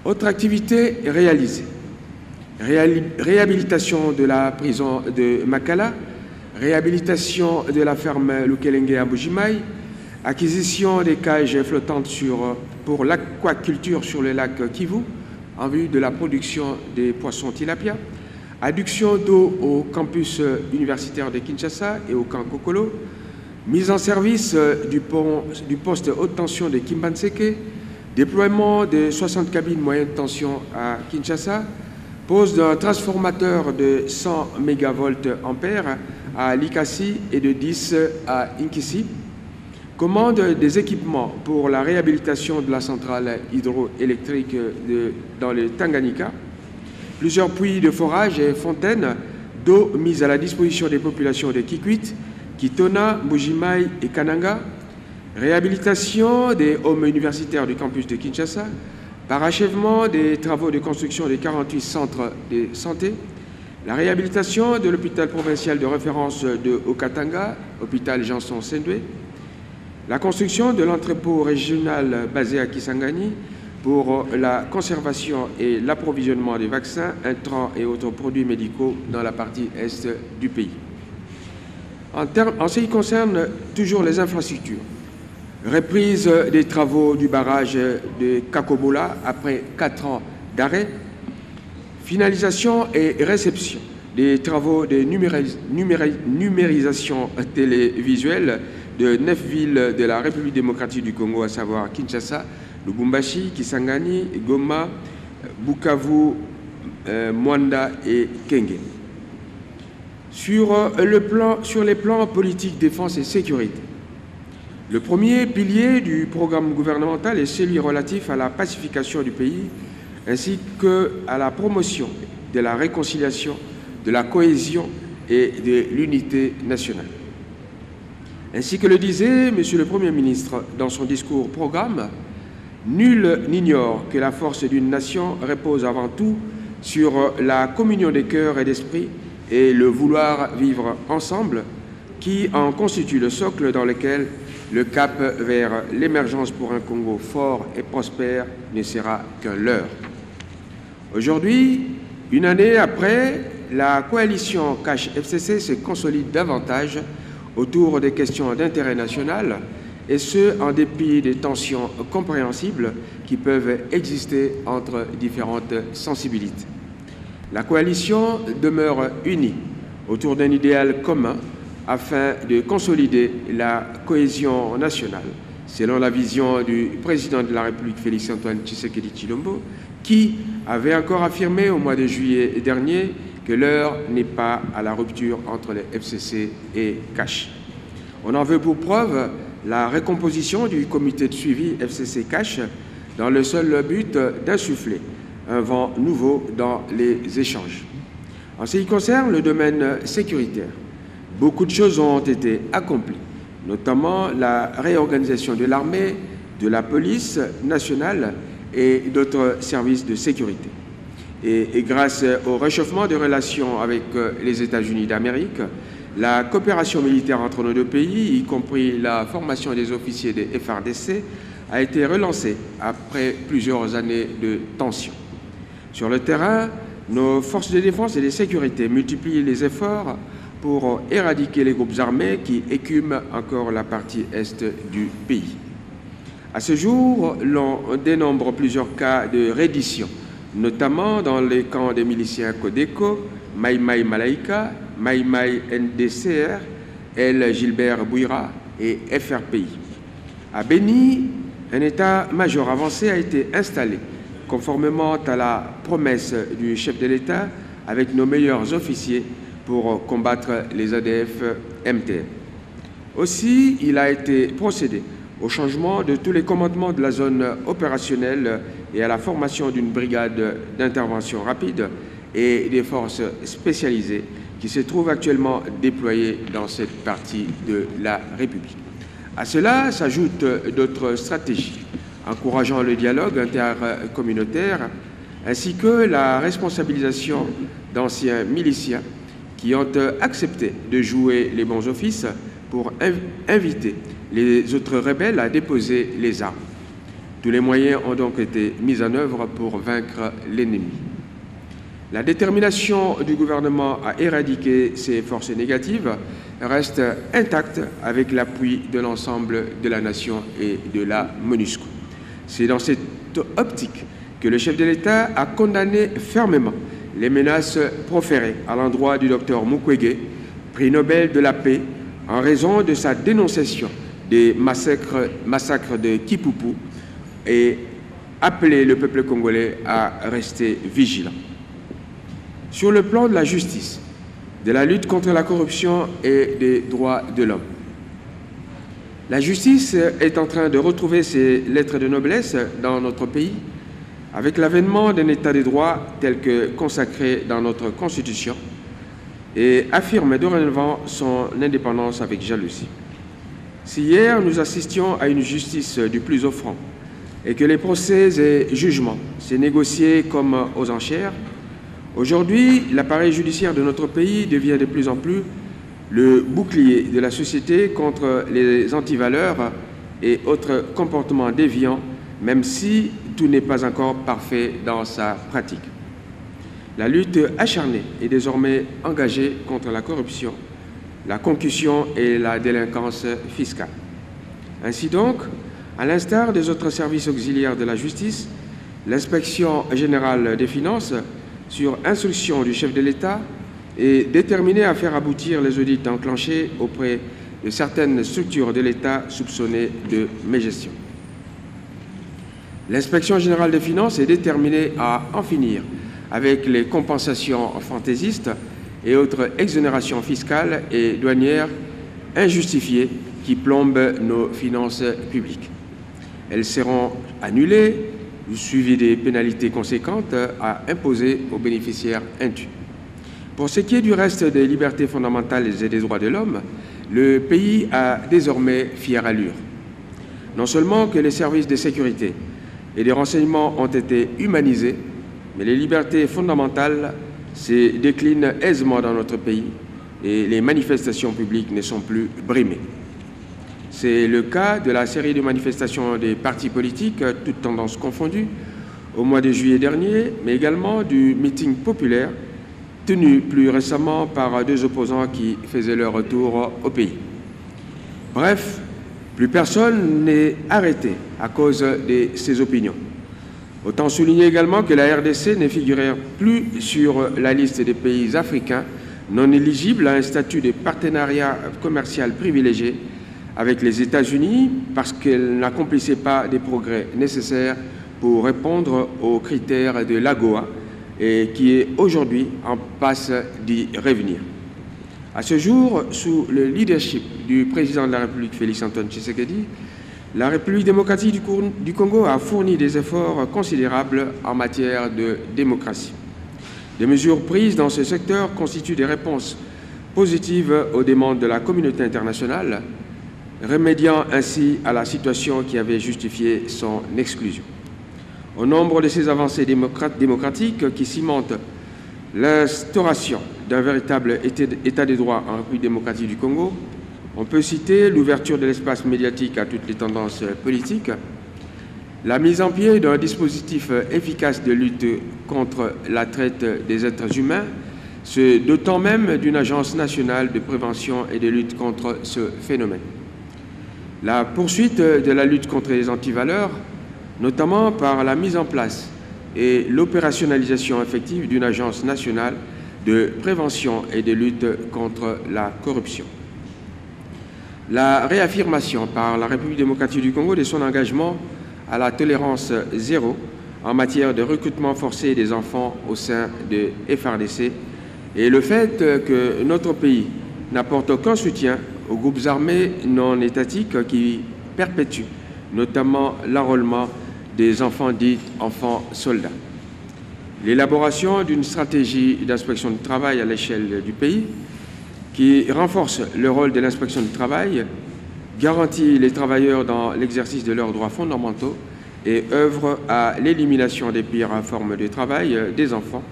S7: Autre activité réalisée. Réhabilitation de la prison de Makala, réhabilitation de la ferme Lukelenge à Bujimaï, acquisition des cages flottantes pour l'aquaculture sur le lac Kivu, en vue de la production des poissons tilapia, adduction d'eau au campus universitaire de Kinshasa et au camp Kokolo, mise en service du poste haute tension de Kimbanseke, déploiement de 60 cabines moyenne tension à Kinshasa, pose d'un transformateur de 100 MVA à Likasi et de 10 à Inkisi, commande des équipements pour la réhabilitation de la centrale hydroélectrique dans le Tanganyika, plusieurs puits de forage et fontaines d'eau mises à la disposition des populations de Kikwit, Kitona, Bujimaï et Kananga, réhabilitation des homes universitaires du campus de Kinshasa, parachèvement des travaux de construction des 48 centres de santé, la réhabilitation de l'hôpital provincial de référence de Okatanga, hôpital Janson-Sendwe, la construction de l'entrepôt régional basé à Kisangani pour la conservation et l'approvisionnement des vaccins, intrants et autres produits médicaux dans la partie est du pays. En ce qui concerne toujours les infrastructures, reprise des travaux du barrage de Kakobola après 4 ans d'arrêt, finalisation et réception des travaux de numérisation télévisuelle de 9 villes de la République démocratique du Congo, à savoir Kinshasa, Lubumbashi, Kisangani, Goma, Bukavu, Mwanda et Kenge. Sur les plans politiques, défense et sécurité, le premier pilier du programme gouvernemental est celui relatif à la pacification du pays ainsi qu'à la promotion de la réconciliation, de la cohésion et de l'unité nationale. Ainsi que le disait M. le Premier ministre dans son discours programme, nul n'ignore que la force d'une nation repose avant tout sur la communion des cœurs et d'esprit et le vouloir vivre ensemble, qui en constitue le socle dans lequel le cap vers l'émergence pour un Congo fort et prospère ne sera qu'un leurre. Aujourd'hui, une année après, la coalition CACH-FCC se consolide davantage autour des questions d'intérêt national, et ce, en dépit des tensions compréhensibles qui peuvent exister entre différentes sensibilités. La coalition demeure unie autour d'un idéal commun afin de consolider la cohésion nationale, selon la vision du président de la République Félix-Antoine Tshisekedi Tshilombo, qui avait encore affirmé au mois de juillet dernier que l'heure n'est pas à la rupture entre les FCC et CACH. On en veut pour preuve la recomposition du comité de suivi FCC-CACH dans le seul but d'insuffler un vent nouveau dans les échanges. En ce qui concerne le domaine sécuritaire, beaucoup de choses ont été accomplies, notamment la réorganisation de l'armée, de la police nationale et d'autres services de sécurité. Et grâce au réchauffement des relations avec les États-Unis d'Amérique, la coopération militaire entre nos deux pays, y compris la formation des officiers des FARDC, a été relancée après plusieurs années de tensions. Sur le terrain, nos forces de défense et de sécurité multiplient les efforts pour éradiquer les groupes armés qui écument encore la partie est du pays. À ce jour, l'on dénombre plusieurs cas de reddition, notamment dans les camps des miliciens Codeco, Maïmaï Malaïka, Maïmaï NDCR, El Gilbert Bouira et FRPI. À Béni, un état-major avancé a été installé, conformément à la promesse du chef de l'État, avec nos meilleurs officiers pour combattre les ADF MTM. Aussi, il a été procédé au changement de tous les commandements de la zone opérationnelle et à la formation d'une brigade d'intervention rapide et des forces spécialisées qui se trouvent actuellement déployées dans cette partie de la République. À cela s'ajoutent d'autres stratégies, encourageant le dialogue intercommunautaire ainsi que la responsabilisation d'anciens miliciens qui ont accepté de jouer les bons offices pour inviter les autres rebelles à déposer les armes. Tous les moyens ont donc été mis en œuvre pour vaincre l'ennemi. La détermination du gouvernement à éradiquer ces forces négatives reste intacte avec l'appui de l'ensemble de la nation et de la MONUSCO. C'est dans cette optique que le chef de l'État a condamné fermement les menaces proférées à l'endroit du docteur Mukwege, prix Nobel de la paix, en raison de sa dénonciation des massacres de Kipupu et appelé le peuple congolais à rester vigilant. Sur le plan de la justice, de la lutte contre la corruption et des droits de l'homme, la justice est en train de retrouver ses lettres de noblesse dans notre pays avec l'avènement d'un état de droit tel que consacré dans notre Constitution et affirme dorénavant son indépendance avec jalousie. Si hier nous assistions à une justice du plus offrant et que les procès et jugements s'est négociés comme aux enchères, aujourd'hui, l'appareil judiciaire de notre pays devient de plus en plus le bouclier de la société contre les antivaleurs et autres comportements déviants, même si tout n'est pas encore parfait dans sa pratique. La lutte acharnée est désormais engagée contre la corruption, la concussion et la délinquance fiscale. Ainsi donc, à l'instar des autres services auxiliaires de la justice, l'Inspection générale des finances, sur instruction du chef de l'État, est déterminée à faire aboutir les audits enclenchés auprès de certaines structures de l'État soupçonnées de mégestion. L'Inspection générale des finances est déterminée à en finir avec les compensations fantaisistes et autres exonérations fiscales et douanières injustifiées qui plombent nos finances publiques. Elles seront annulées, suivies des pénalités conséquentes à imposer aux bénéficiaires indus. Pour ce qui est du reste des libertés fondamentales et des droits de l'homme, le pays a désormais fière allure. Non seulement que les services de sécurité et des renseignements ont été humanisés, mais les libertés fondamentales se déclinent aisément dans notre pays et les manifestations publiques ne sont plus brimées. C'est le cas de la série de manifestations des partis politiques, toutes tendances confondues, au mois de juillet dernier, mais également du meeting populaire tenu plus récemment par deux opposants qui faisaient leur retour au pays. Bref, plus personne n'est arrêté à cause de ses opinions. Autant souligner également que la RDC ne figurait plus sur la liste des pays africains non éligible à un statut de partenariat commercial privilégié avec les États-Unis parce qu'elle n'accomplissait pas des progrès nécessaires pour répondre aux critères de l'AGOA et qui est aujourd'hui en passe d'y revenir. À ce jour, sous le leadership du président de la République, Félix-Antoine Tshisekedi, la République démocratique du Congo a fourni des efforts considérables en matière de démocratie. Des mesures prises dans ce secteur constituent des réponses positives aux demandes de la communauté internationale, remédiant ainsi à la situation qui avait justifié son exclusion. Au nombre de ces avancées démocratiques qui cimentent l'instauration d'un véritable état de droit en République démocratique du Congo, on peut citer l'ouverture de l'espace médiatique à toutes les tendances politiques, la mise en pied d'un dispositif efficace de lutte contre la traite des êtres humains, se dotant même d'une agence nationale de prévention et de lutte contre ce phénomène. La poursuite de la lutte contre les antivaleurs, notamment par la mise en place et l'opérationnalisation effective d'une agence nationale de prévention et de lutte contre la corruption. La réaffirmation par la République démocratique du Congo de son engagement à la tolérance zéro en matière de recrutement forcé des enfants au sein de FARDC et le fait que notre pays n'apporte aucun soutien aux groupes armés non étatiques qui perpétuent notamment l'enrôlement des enfants dits enfants soldats. L'élaboration d'une stratégie d'inspection du travail à l'échelle du pays qui renforce le rôle de l'inspection du travail, garantit les travailleurs dans l'exercice de leurs droits fondamentaux et œuvre à l'élimination des pires formes de travail des enfants,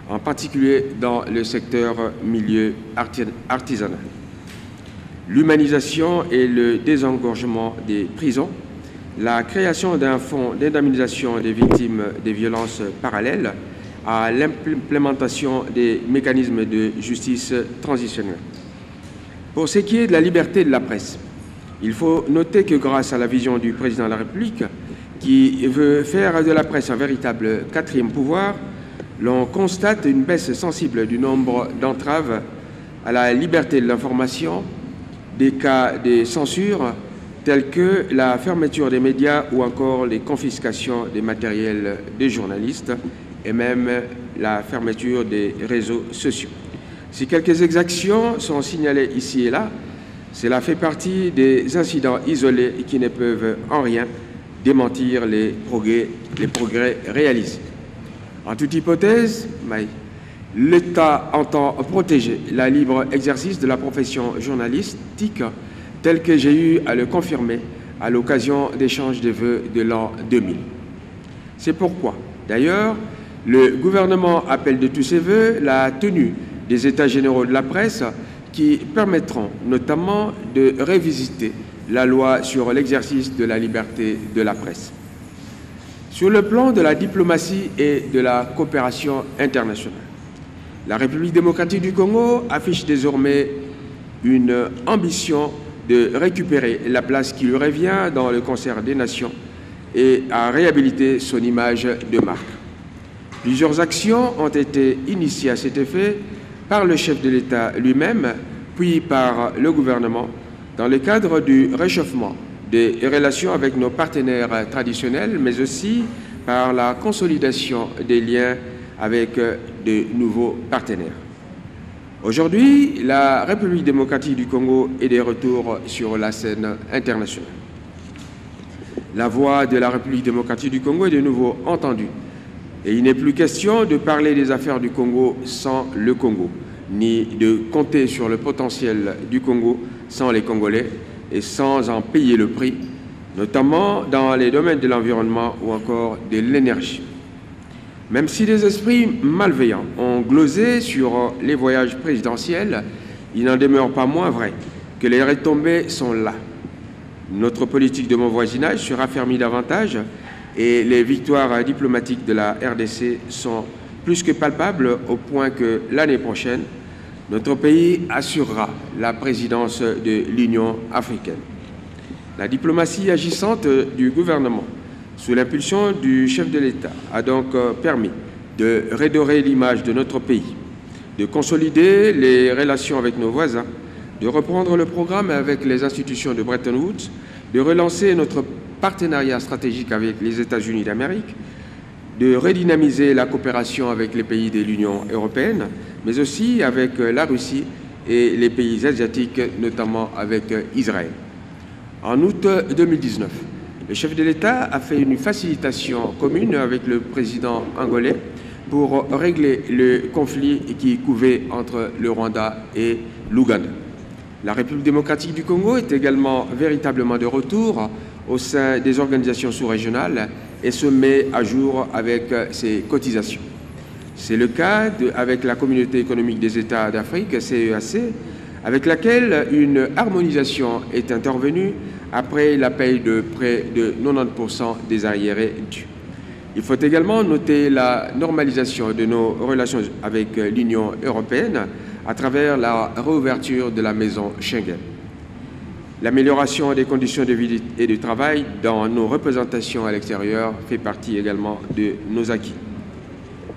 S7: en particulier dans le secteur milieu artisanal. L'humanisation et le désengorgement des prisons, la création d'un fonds d'indemnisation des victimes des violences parallèles à l'implémentation des mécanismes de justice transitionnelle. Pour ce qui est de la liberté de la presse, il faut noter que grâce à la vision du président de la République, qui veut faire de la presse un véritable quatrième pouvoir, l'on constate une baisse sensible du nombre d'entraves à la liberté de l'information, des cas de censure tels que la fermeture des médias ou encore les confiscations des matériels des journalistes et même la fermeture des réseaux sociaux. Si quelques exactions sont signalées ici et là, cela fait partie des incidents isolés qui ne peuvent en rien démentir les progrès réalisés. En toute hypothèse, l'État entend protéger la libre exercice de la profession journalistique tel que j'ai eu à le confirmer à l'occasion d'échanges de vœux de l'an 2000. C'est pourquoi, d'ailleurs, le gouvernement appelle de tous ses vœux la tenue des États généraux de la presse qui permettront notamment de revisiter la loi sur l'exercice de la liberté de la presse. Sur le plan de la diplomatie et de la coopération internationale, la République démocratique du Congo affiche désormais une ambition de récupérer la place qui lui revient dans le concert des nations et à réhabiliter son image de marque. Plusieurs actions ont été initiées à cet effet par le chef de l'État lui-même, puis par le gouvernement, dans le cadre du réchauffement des relations avec nos partenaires traditionnels, mais aussi par la consolidation des liens avec de nouveaux partenaires. Aujourd'hui, la République démocratique du Congo est de retour sur la scène internationale. La voix de la République démocratique du Congo est de nouveau entendue. Et il n'est plus question de parler des affaires du Congo sans le Congo, ni de compter sur le potentiel du Congo sans les Congolais et sans en payer le prix, notamment dans les domaines de l'environnement ou encore de l'énergie. Même si des esprits malveillants ont glosé sur les voyages présidentiels, il n'en demeure pas moins vrai que les retombées sont là. Notre politique de bon voisinage se raffermit davantage et les victoires diplomatiques de la RDC sont plus que palpables au point que l'année prochaine, notre pays assurera la présidence de l'Union africaine. La diplomatie agissante du gouvernement, sous l'impulsion du chef de l'État, a donc permis de redorer l'image de notre pays. de consolider les relations avec nos voisins, de reprendre le programme avec les institutions de Bretton Woods, de relancer notre partenariat stratégique avec les États-Unis d'Amérique, de redynamiser la coopération avec les pays de l'Union européenne, mais aussi avec la Russie et les pays asiatiques, notamment avec Israël. En août 2019, le chef de l'État a fait une facilitation commune avec le président angolais pour régler le conflit qui couvait entre le Rwanda et l'Ouganda. La République démocratique du Congo est également véritablement de retour au sein des organisations sous-régionales et se met à jour avec ses cotisations. C'est le cas avec la Communauté économique des États d'Afrique, CEAC, avec laquelle une harmonisation est intervenue après la paye de près de 90% des arriérés dus. Il faut également noter la normalisation de nos relations avec l'Union européenne à travers la réouverture de la maison Schengen. L'amélioration des conditions de vie et de travail dans nos représentations à l'extérieur fait partie également de nos acquis.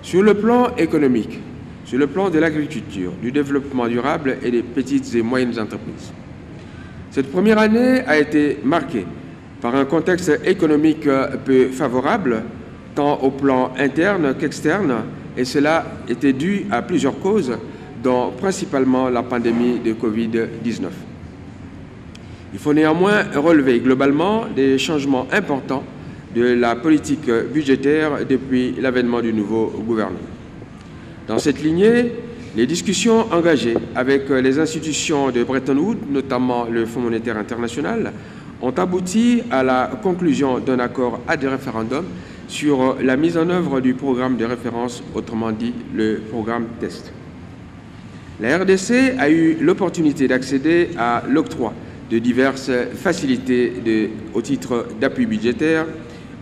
S7: Sur le plan économique, sur le plan de l'agriculture, du développement durable et des petites et moyennes entreprises, cette première année a été marquée par un contexte économique peu favorable, tant au plan interne qu'externe, et cela était dû à plusieurs causes, dont principalement la pandémie de Covid-19. Il faut néanmoins relever globalement des changements importants de la politique budgétaire depuis l'avènement du nouveau gouvernement. Dans cette lignée, les discussions engagées avec les institutions de Bretton Woods, notamment le Fonds monétaire international, ont abouti à la conclusion d'un accord ad référendum sur la mise en œuvre du programme de référence, autrement dit le programme TEST. La RDC a eu l'opportunité d'accéder à l'octroi de diverses facilités au titre d'appui budgétaire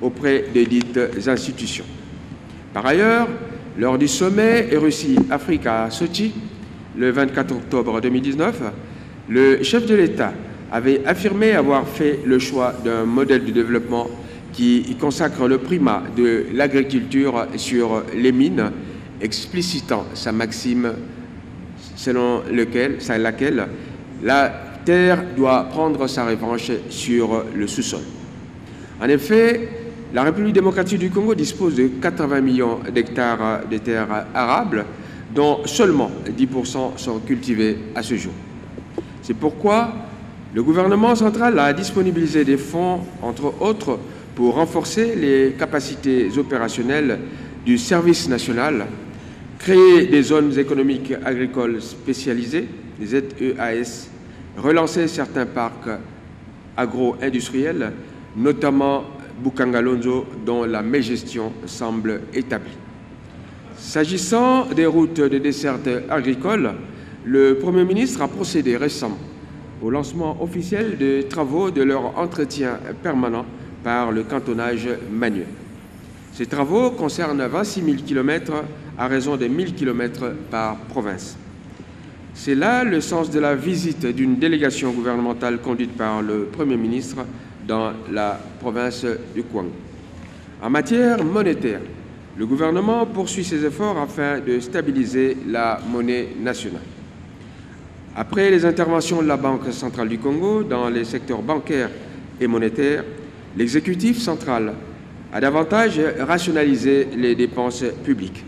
S7: auprès des dites institutions. Par ailleurs, lors du sommet Russie-Afrique à Sochi, le 24 octobre 2019, le chef de l'État avait affirmé avoir fait le choix d'un modèle de développement qui consacre le primat de l'agriculture sur les mines, explicitant sa maxime selon laquelle la terre doit prendre sa revanche sur le sous-sol. En effet, la République démocratique du Congo dispose de 80 millions d'hectares de terres arables, dont seulement 10% sont cultivés à ce jour. C'est pourquoi le gouvernement central a disponibilisé des fonds, entre autres, pour renforcer les capacités opérationnelles du service national, créer des zones économiques agricoles spécialisées, les ZEAS, relancer certains parcs agro-industriels, notamment Bukangalonzo, dont la mégestion semble établie. S'agissant des routes de desserte agricole, le Premier ministre a procédé récemment au lancement officiel des travaux de leur entretien permanent par le cantonnage manuel. Ces travaux concernent 26 000 km à raison de 1 000 km par province. C'est là le sens de la visite d'une délégation gouvernementale conduite par le Premier ministre dans la province du Kwango. En matière monétaire, le gouvernement poursuit ses efforts afin de stabiliser la monnaie nationale. Après les interventions de la Banque centrale du Congo dans les secteurs bancaires et monétaires, l'exécutif central a davantage rationalisé les dépenses publiques.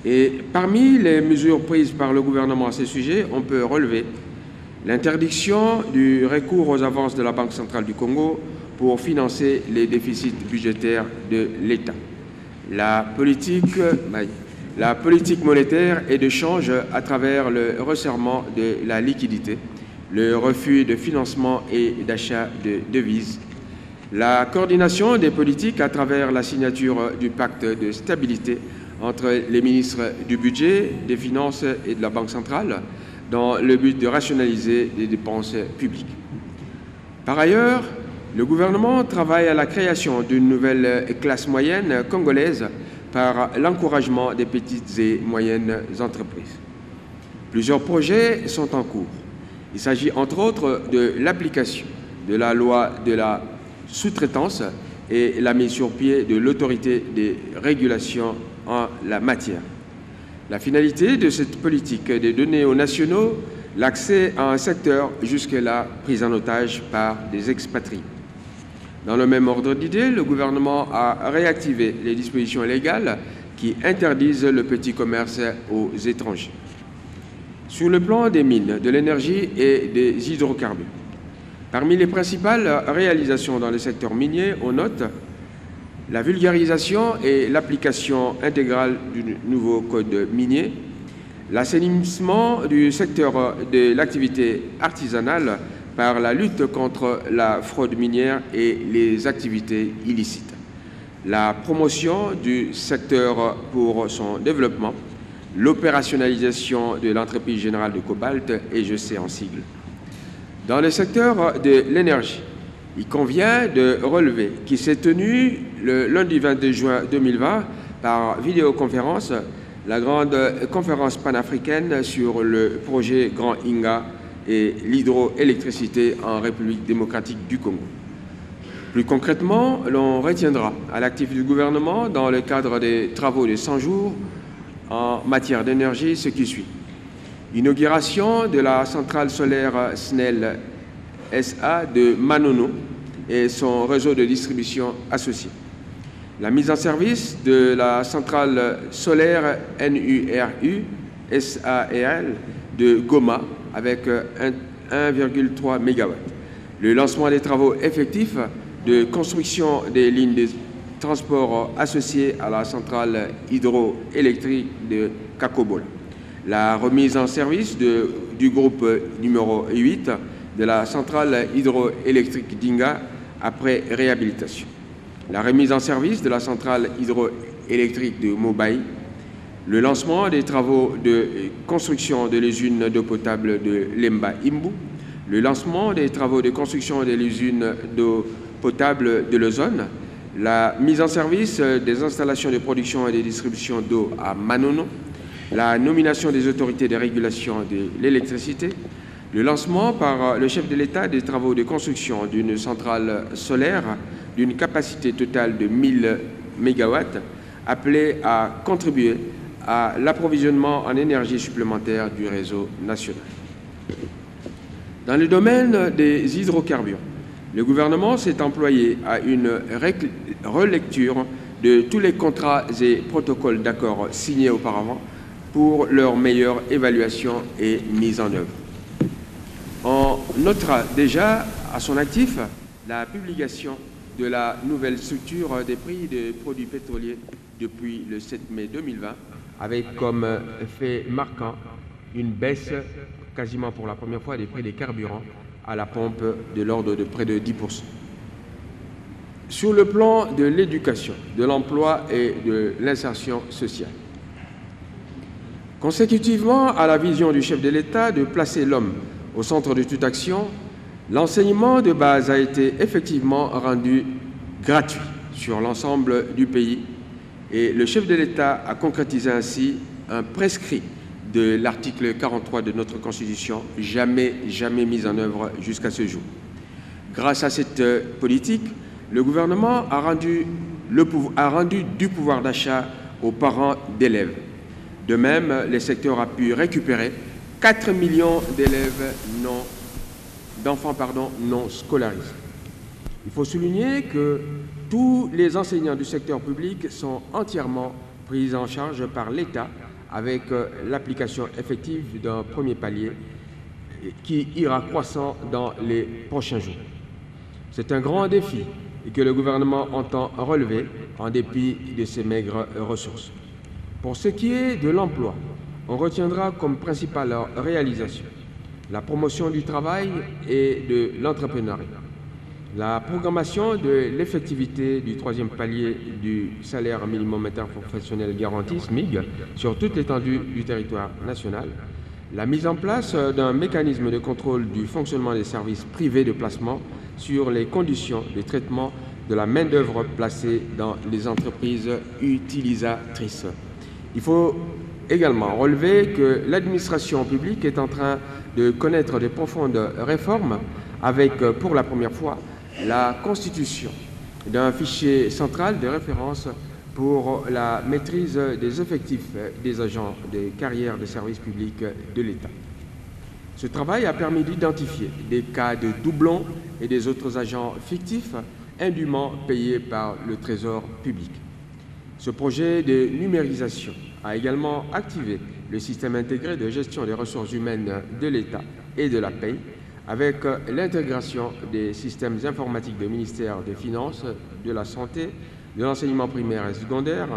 S7: Et parmi les mesures prises par le gouvernement à ce sujet, on peut relever l'interdiction du recours aux avances de la Banque centrale du Congo pour financer les déficits budgétaires de l'État. La politique monétaire et de change à travers le resserrement de la liquidité, le refus de financement et d'achat de devises, la coordination des politiques à travers la signature du pacte de stabilité entre les ministres du budget, des finances et de la Banque centrale, dans le but de rationaliser les dépenses publiques. Par ailleurs, le gouvernement travaille à la création d'une nouvelle classe moyenne congolaise par l'encouragement des petites et moyennes entreprises. Plusieurs projets sont en cours. Il s'agit entre autres de l'application de la loi de la sous-traitance et la mise sur pied de l'autorité des régulations en la matière. La finalité de cette politique est de donner aux nationaux l'accès à un secteur jusque-là pris en otage par des expatriés. Dans le même ordre d'idée, le gouvernement a réactivé les dispositions légales qui interdisent le petit commerce aux étrangers. Sur le plan des mines, de l'énergie et des hydrocarbures, parmi les principales réalisations dans le secteur minier, on note la vulgarisation et l'application intégrale du nouveau code minier, l'assainissement du secteur de l'activité artisanale par la lutte contre la fraude minière et les activités illicites, la promotion du secteur pour son développement, l'opérationnalisation de l'entreprise générale de cobalt et je sais en sigle. Dans le secteur de l'énergie, il convient de relever qu'il s'est tenu le lundi 22 juin 2020 par vidéoconférence la grande conférence panafricaine sur le projet Grand Inga et l'hydroélectricité en République démocratique du Congo. Plus concrètement, l'on retiendra à l'actif du gouvernement dans le cadre des travaux de 100 jours en matière d'énergie ce qui suit. Inauguration de la centrale solaire SNEL SA de Manono et son réseau de distribution associé. La mise en service de la centrale solaire NURU SAEL de Goma avec 1,3 MW. Le lancement des travaux effectifs de construction des lignes de transport associées à la centrale hydroélectrique de Kakobola. La remise en service du groupe numéro 8 de la centrale hydroélectrique d'Inga après réhabilitation. La remise en service de la centrale hydroélectrique de Mobaï. Le lancement des travaux de construction de l'usine d'eau potable de Lemba Imbu. Le lancement des travaux de construction de l'usine d'eau potable de l'Ozone. La mise en service des installations de production et de distribution d'eau à Manono. La nomination des autorités de régulation de l'électricité. Le lancement par le chef de l'État des travaux de construction d'une centrale solaire d'une capacité totale de 1000 MW, appelée à contribuer à l'approvisionnement en énergie supplémentaire du réseau national. Dans le domaine des hydrocarbures, le gouvernement s'est employé à une relecture de tous les contrats et protocoles d'accord signés auparavant pour leur meilleure évaluation et mise en œuvre. On notera déjà à son actif la publication de la nouvelle structure des prix des produits pétroliers depuis le 7 mai 2020, avec comme fait marquant une baisse quasiment pour la première fois des prix des carburants à la pompe de l'ordre de près de 10%. Sur le plan de l'éducation, de l'emploi et de l'insertion sociale, consécutivement à la vision du chef de l'État de placer l'homme au centre de toute action, l'enseignement de base a été effectivement rendu gratuit sur l'ensemble du pays et le chef de l'État a concrétisé ainsi un prescrit de l'article 43 de notre Constitution, jamais mis en œuvre jusqu'à ce jour. Grâce à cette politique, le gouvernement a rendu du pouvoir d'achat aux parents d'élèves. De même, le secteur a pu récupérer 4 millions d'enfants non scolarisés. Il faut souligner que tous les enseignants du secteur public sont entièrement pris en charge par l'État avec l'application effective d'un premier palier qui ira croissant dans les prochains jours. C'est un grand défi et que le gouvernement entend relever en dépit de ses maigres ressources. Pour ce qui est de l'emploi, on retiendra comme principale réalisation la promotion du travail et de l'entrepreneuriat, la programmation de l'effectivité du troisième palier du salaire minimum interprofessionnel garanti, SMIG, sur toute l'étendue du territoire national, la mise en place d'un mécanisme de contrôle du fonctionnement des services privés de placement sur les conditions de traitement de la main-d'œuvre placée dans les entreprises utilisatrices. Il faut également relever que l'administration publique est en train de connaître de profondes réformes avec, pour la première fois, la constitution d'un fichier central de référence pour la maîtrise des effectifs des agents des carrières de services publics de l'État. Ce travail a permis d'identifier des cas de doublons et des autres agents fictifs indûment payés par le Trésor public. Ce projet de numérisation a également activé le système intégré de gestion des ressources humaines de l'État et de la paie, avec l'intégration des systèmes informatiques du ministère des Finances, de la Santé, de l'enseignement primaire et secondaire,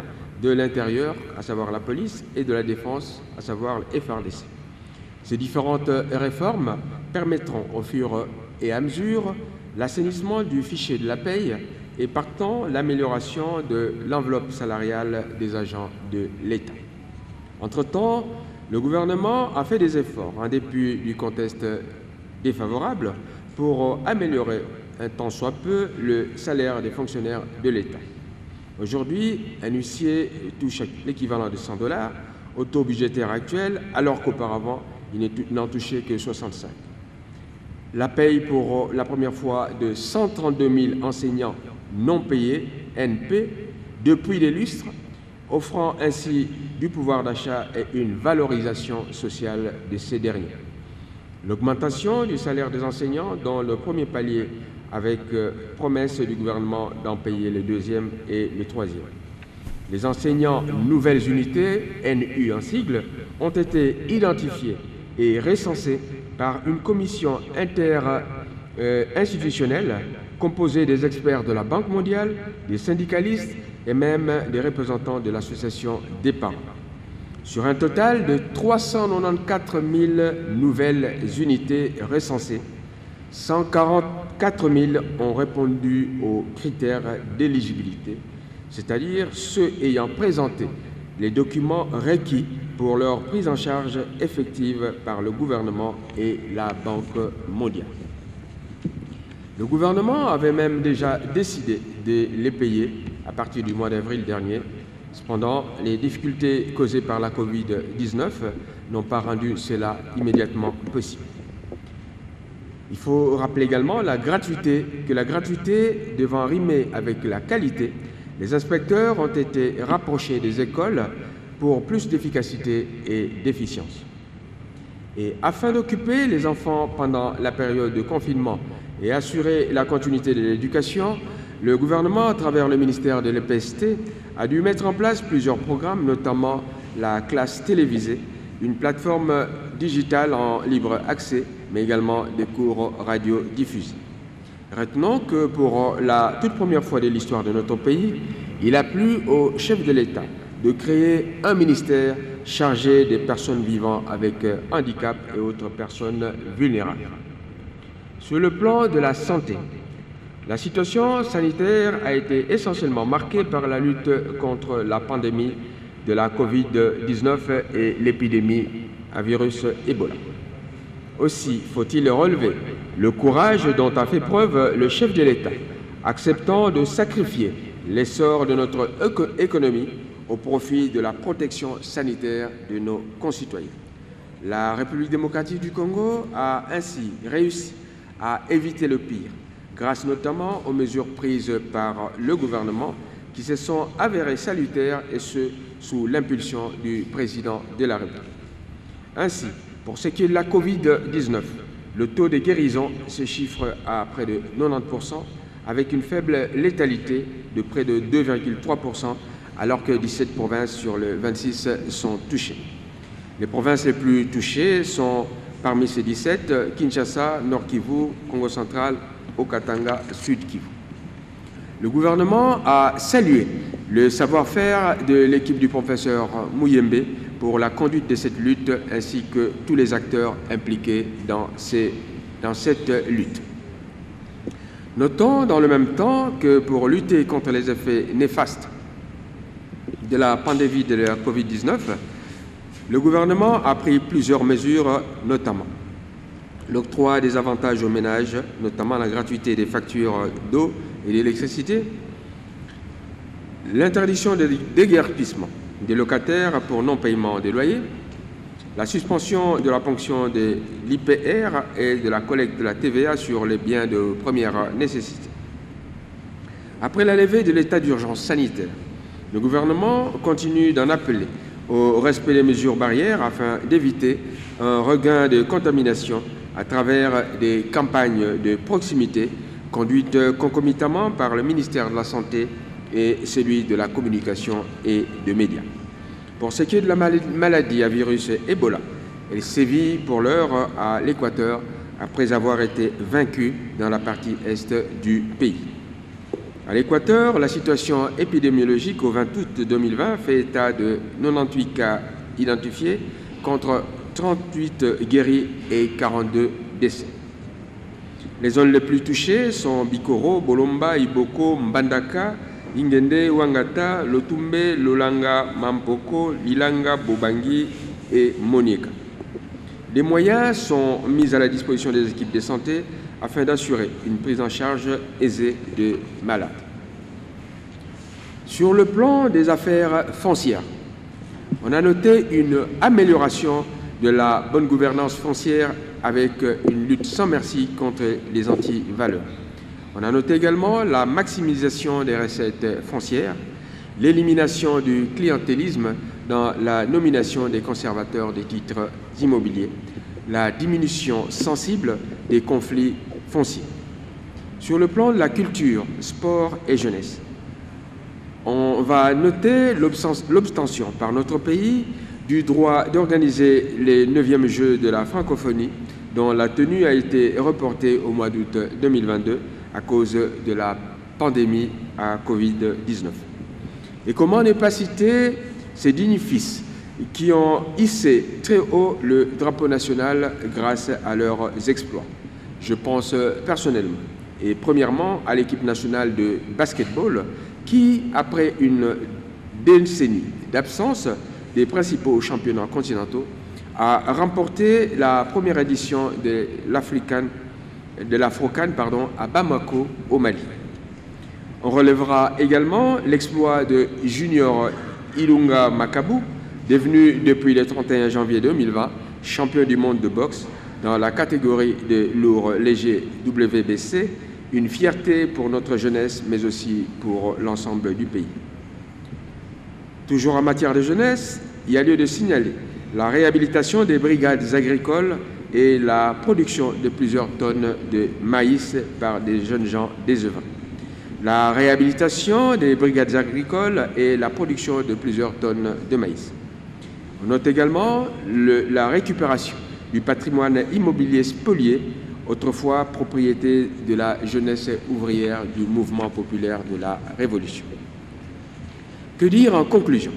S7: de l'Intérieur, à savoir la police, et de la Défense, à savoir le FARDC. Ces différentes réformes permettront au fur et à mesure l'assainissement du fichier de la paie et partant l'amélioration de l'enveloppe salariale des agents de l'État. Entre-temps, le gouvernement a fait des efforts, en dépit du contexte défavorable, pour améliorer un tant soit peu le salaire des fonctionnaires de l'État. Aujourd'hui, un huissier touche l'équivalent de 100 $, au taux budgétaire actuel, alors qu'auparavant, il n'en touchait que 65. La paye pour la première fois de 132 000 enseignants non payés, NP, depuis des lustres, offrant ainsi du pouvoir d'achat et une valorisation sociale de ces derniers. L'augmentation du salaire des enseignants dans le premier palier avec promesse du gouvernement d'en payer le deuxième et le troisième. Les enseignants nouvelles unités, NU en sigle, ont été identifiés et recensés par une commission interinstitutionnelle composée des experts de la Banque mondiale, des syndicalistes et même des représentants de l'association des parents. Sur un total de 394 000 nouvelles unités recensées, 144 000 ont répondu aux critères d'éligibilité, c'est-à-dire ceux ayant présenté les documents requis pour leur prise en charge effective par le gouvernement et la Banque mondiale. Le gouvernement avait même déjà décidé de les payer à partir du mois d'avril dernier. Cependant, les difficultés causées par la Covid-19 n'ont pas rendu cela immédiatement possible. Il faut rappeler également que la gratuité devant rimer avec la qualité, les inspecteurs ont été rapprochés des écoles pour plus d'efficacité et d'efficience. Et afin d'occuper les enfants pendant la période de confinement et assurer la continuité de l'éducation, le gouvernement, à travers le ministère de l'EPST, a dû mettre en place plusieurs programmes, notamment la classe télévisée, une plateforme digitale en libre accès, mais également des cours radio diffusés. Retenons que pour la toute première fois de l'histoire de notre pays, il a plu au chef de l'État de créer un ministère chargé des personnes vivant avec handicap et autres personnes vulnérables. Sur le plan de la santé, la situation sanitaire a été essentiellement marquée par la lutte contre la pandémie de la Covid-19 et l'épidémie à virus Ebola. Aussi faut-il relever le courage dont a fait preuve le chef de l'État, acceptant de sacrifier l'essor de notre économie au profit de la protection sanitaire de nos concitoyens. La République démocratique du Congo a ainsi réussi à éviter le pire, grâce notamment aux mesures prises par le gouvernement qui se sont avérées salutaires et ce, sous l'impulsion du président de la République. Ainsi, pour ce qui est de la Covid-19, le taux de guérison se chiffre à près de 90%, avec une faible létalité de près de 2,3%, alors que 17 provinces sur les 26 sont touchées. Les provinces les plus touchées sont, parmi ces 17, Kinshasa, Nord Kivu, Congo central, Haut-Katanga, Sud Kivu. Le gouvernement a salué le savoir-faire de l'équipe du professeur Muyembe pour la conduite de cette lutte, ainsi que tous les acteurs impliqués dans cette lutte. Notons dans le même temps que pour lutter contre les effets néfastes de la pandémie de la Covid-19, le gouvernement a pris plusieurs mesures, notamment l'octroi des avantages aux ménages, notamment la gratuité des factures d'eau et d'électricité, l'interdiction de déguerpissement des locataires pour non-paiement des loyers, la suspension de la ponction de l'IPR et de la collecte de la TVA sur les biens de première nécessité. Après la levée de l'état d'urgence sanitaire Le gouvernement continue d'en appeler au respect des mesures barrières afin d'éviter un regain de contamination à travers des campagnes de proximité conduites concomitamment par le ministère de la Santé et celui de la Communication et des Médias. Pour ce qui est de la maladie à virus Ebola, elle sévit pour l'heure à l'Équateur après avoir été vaincue dans la partie est du pays. À l'Équateur, la situation épidémiologique au 20 août 2020 fait état de 98 cas identifiés contre 38 guéris et 42 décès. Les zones les plus touchées sont Bikoro, Bolomba, Iboko, Mbandaka, Ingende, Wangata, Lotumbe, Lolanga, Mampoko, Lilanga, Bobangi et Monieka. Des moyens sont mis à la disposition des équipes de santé afin d'assurer une prise en charge aisée des malades. Sur le plan des affaires foncières, on a noté une amélioration de la bonne gouvernance foncière avec une lutte sans merci contre les anti-valeurs. On a noté également la maximisation des recettes foncières, l'élimination du clientélisme dans la nomination des conservateurs des titres immobiliers, la diminution sensible des conflits fonciers. Sur le plan de la culture, sport et jeunesse, on va noter l'obstention par notre pays du droit d'organiser les 9e Jeux de la francophonie dont la tenue a été reportée au mois d'août 2022 à cause de la pandémie à Covid-19. Et comment ne pas citer ces dignes fils qui ont hissé très haut le drapeau national grâce à leurs exploits. Je pense personnellement et premièrement à l'équipe nationale de basketball qui, après une décennie d'absence des principaux championnats continentaux, a remporté la première édition de l'Afro-CAN à Bamako, au Mali. On relèvera également l'exploit de Junior Ilunga Makabu, devenu depuis le 31 janvier 2020 champion du monde de boxe dans la catégorie des lourds légers WBC, une fierté pour notre jeunesse, mais aussi pour l'ensemble du pays. Toujours en matière de jeunesse, il y a lieu de signaler la réhabilitation des brigades agricoles et la production de plusieurs tonnes de maïs par des jeunes gens désœuvrés. La réhabilitation des brigades agricoles et la production de plusieurs tonnes de maïs. On note également la récupération du patrimoine immobilier spolié, autrefois propriété de la jeunesse ouvrière du mouvement populaire de la Révolution. Que dire en conclusion?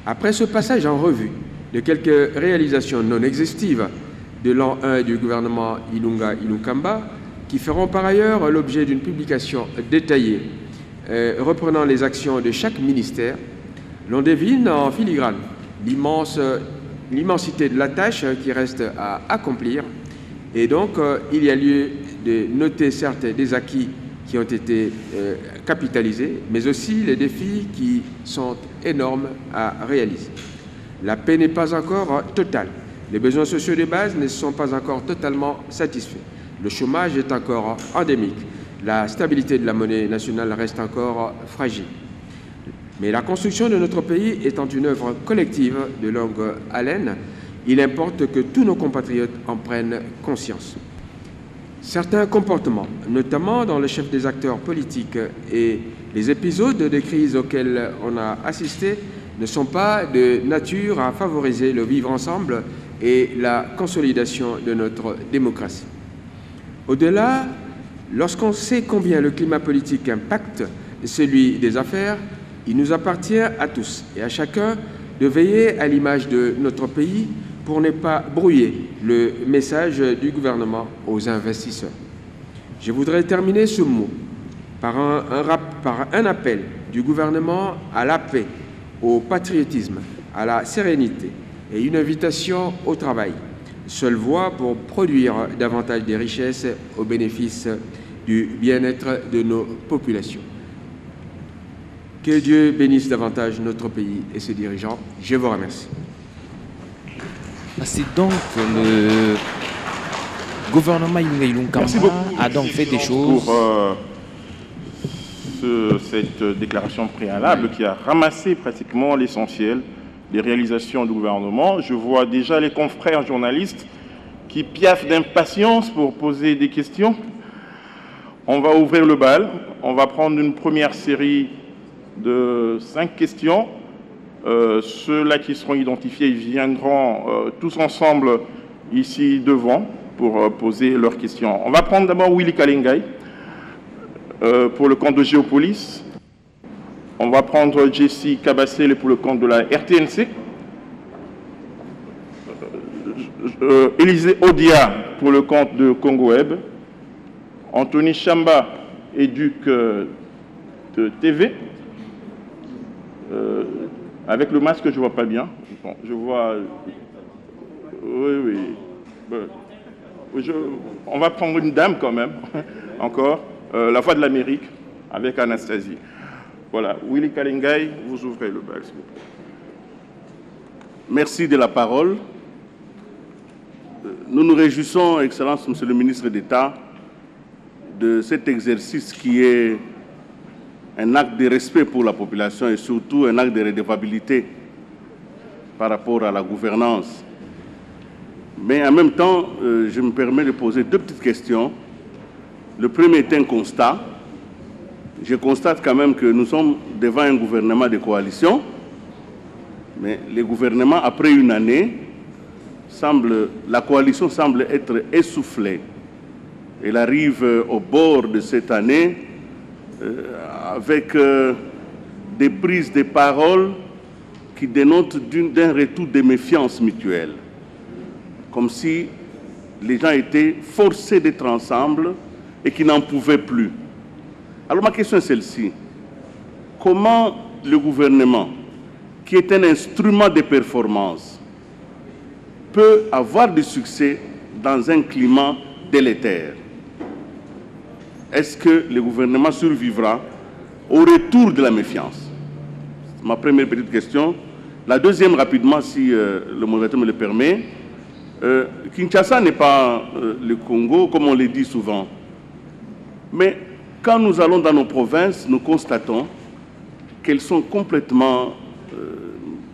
S7: Après ce passage en revue de quelques réalisations non exhaustives de l'an 1 du gouvernement Ilunga Ilunkamba, qui feront par ailleurs l'objet d'une publication détaillée reprenant les actions de chaque ministère, l'on devine en filigrane l'immensité de la tâche qui reste à accomplir. Et donc, il y a lieu de noter certes des acquis qui ont été capitalisés, mais aussi les défis qui sont énormes à réaliser. La paix n'est pas encore totale. Les besoins sociaux de base ne sont pas encore totalement satisfaits. Le chômage est encore endémique. La stabilité de la monnaie nationale reste encore fragile. Mais la construction de notre pays étant une œuvre collective de longue haleine, il importe que tous nos compatriotes en prennent conscience. Certains comportements, notamment dans le chef des acteurs politiques et les épisodes de crise auxquels on a assisté, ne sont pas de nature à favoriser le vivre ensemble et la consolidation de notre démocratie. Au-delà, lorsqu'on sait combien le climat politique impacte celui des affaires, il nous appartient à tous et à chacun de veiller à l'image de notre pays pour ne pas brouiller le message du gouvernement aux investisseurs. Je voudrais terminer ce mot par un appel du gouvernement à la paix, au patriotisme, à la sérénité et une invitation au travail, seule voie pour produire davantage de richesses au bénéfice du bien-être de nos populations. Que Dieu bénisse davantage notre pays et ses dirigeants. Je vous remercie.
S1: C'est donc le gouvernement Ilunga Ilunkamba a donc fait des choses
S6: cette déclaration préalable qui a ramassé pratiquement l'essentiel des réalisations du gouvernement. Je vois déjà les confrères journalistes qui piaffent d'impatience pour poser des questions. On va ouvrir le bal. On va prendre une première série de 5 questions. Ceux-là qui seront identifiés viendront tous ensemble ici devant pour poser leurs questions. On va prendre d'abord Willy Kalingai pour le compte de Géopolis. On va prendre Jessie Kabasele pour le compte de la RTNC. Élisée Odia pour le compte de Congo Web. Anthony Chamba, éduc de TV. Avec le masque, je ne vois pas bien. Bon, je vois... Oui. On va prendre une dame quand même, encore. La Voix de l'Amérique, avec Anastasie. Voilà. Willy Kalingai, vous ouvrez le bal, s'il vous plaît.
S8: Merci de la parole. Nous nous réjouissons, Excellence, Monsieur le ministre d'État, de cet exercice qui est un acte de respect pour la population et surtout un acte de redevabilité par rapport à la gouvernance. Mais en même temps, je me permets de poser 2 petites questions. Le premier est un constat. Je constate quand même que nous sommes devant un gouvernement de coalition, mais le gouvernement, après une année, la coalition semble être essoufflée. Elle arrive au bord de cette année avec des prises de parole qui dénotent d'un retour de méfiance mutuelle, comme si les gens étaient forcés d'être ensemble et qui n'en pouvaient plus. Alors ma question est celle-ci. Comment le gouvernement, qui est un instrument de performance, peut avoir du succès dans un climat délétère? Est-ce que le gouvernement survivra au retour de la méfiance? Ma première petite question. La deuxième, rapidement, si le modérateur me le permet. Kinshasa n'est pas le Congo, comme on le dit souvent. Mais quand nous allons dans nos provinces, nous constatons qu'elles sont complètement,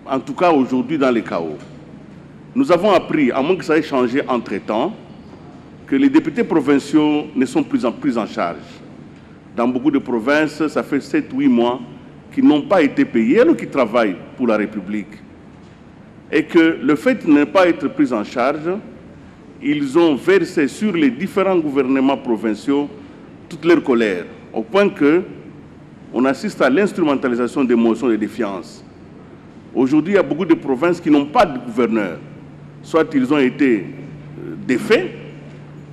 S8: en tout cas aujourd'hui, dans le chaos. Nous avons appris, à moins que ça ait changé entre-temps, que les députés provinciaux ne sont plus en charge. Dans beaucoup de provinces, ça fait 7-8 mois qu'ils n'ont pas été payés alors qu'ils travaillent pour la République. Et que le fait de ne pas être pris en charge, ils ont versé sur les différents gouvernements provinciaux toute leur colère, au point qu'on assiste à l'instrumentalisation des motions de défiance. Aujourd'hui, il y a beaucoup de provinces qui n'ont pas de gouverneur. Soit ils ont été défaits,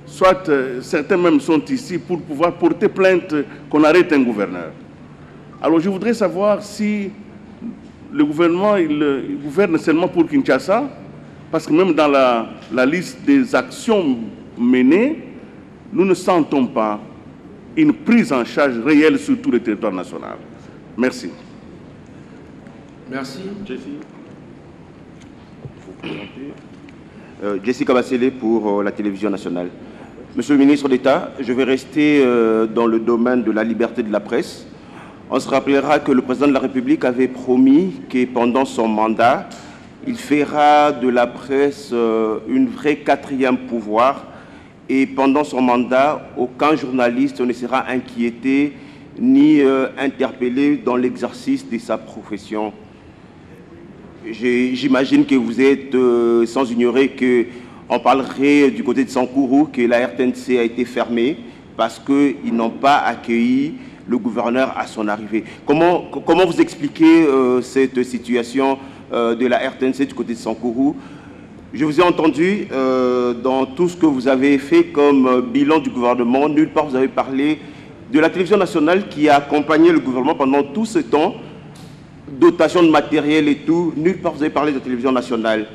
S8: soit certains même sont ici pour pouvoir porter plainte qu'on arrête un gouverneur. Alors je voudrais savoir si le gouvernement il gouverne seulement pour Kinshasa, parce que même dans la liste des actions menées, nous ne sentons pas une prise en charge réelle sur tout le territoire national. Merci.
S7: Merci.
S9: Jessie Kabasele pour la télévision nationale. Monsieur le ministre d'État, je vais rester dans le domaine de la liberté de la presse. On se rappellera que le président de la République avait promis que pendant son mandat, il fera de la presse une vraie 4e pouvoir. Et pendant son mandat, aucun journaliste ne sera inquiété ni interpellé dans l'exercice de sa profession. J'imagine que vous êtes sans ignorer qu'on parlerait du côté de Sankourou que la RTNC a été fermée parce qu'ils n'ont pas accueilli le gouverneur à son arrivée. Comment vous expliquez cette situation de la RTNC du côté de Sankourou? Je vous ai entendu dans tout ce que vous avez fait comme bilan du gouvernement. Nulle part vous avez parlé de la télévision nationale qui a accompagné le gouvernement pendant tout ce temps, dotation de matériel et tout. Nulle part vous avez parlé de la télévision nationale.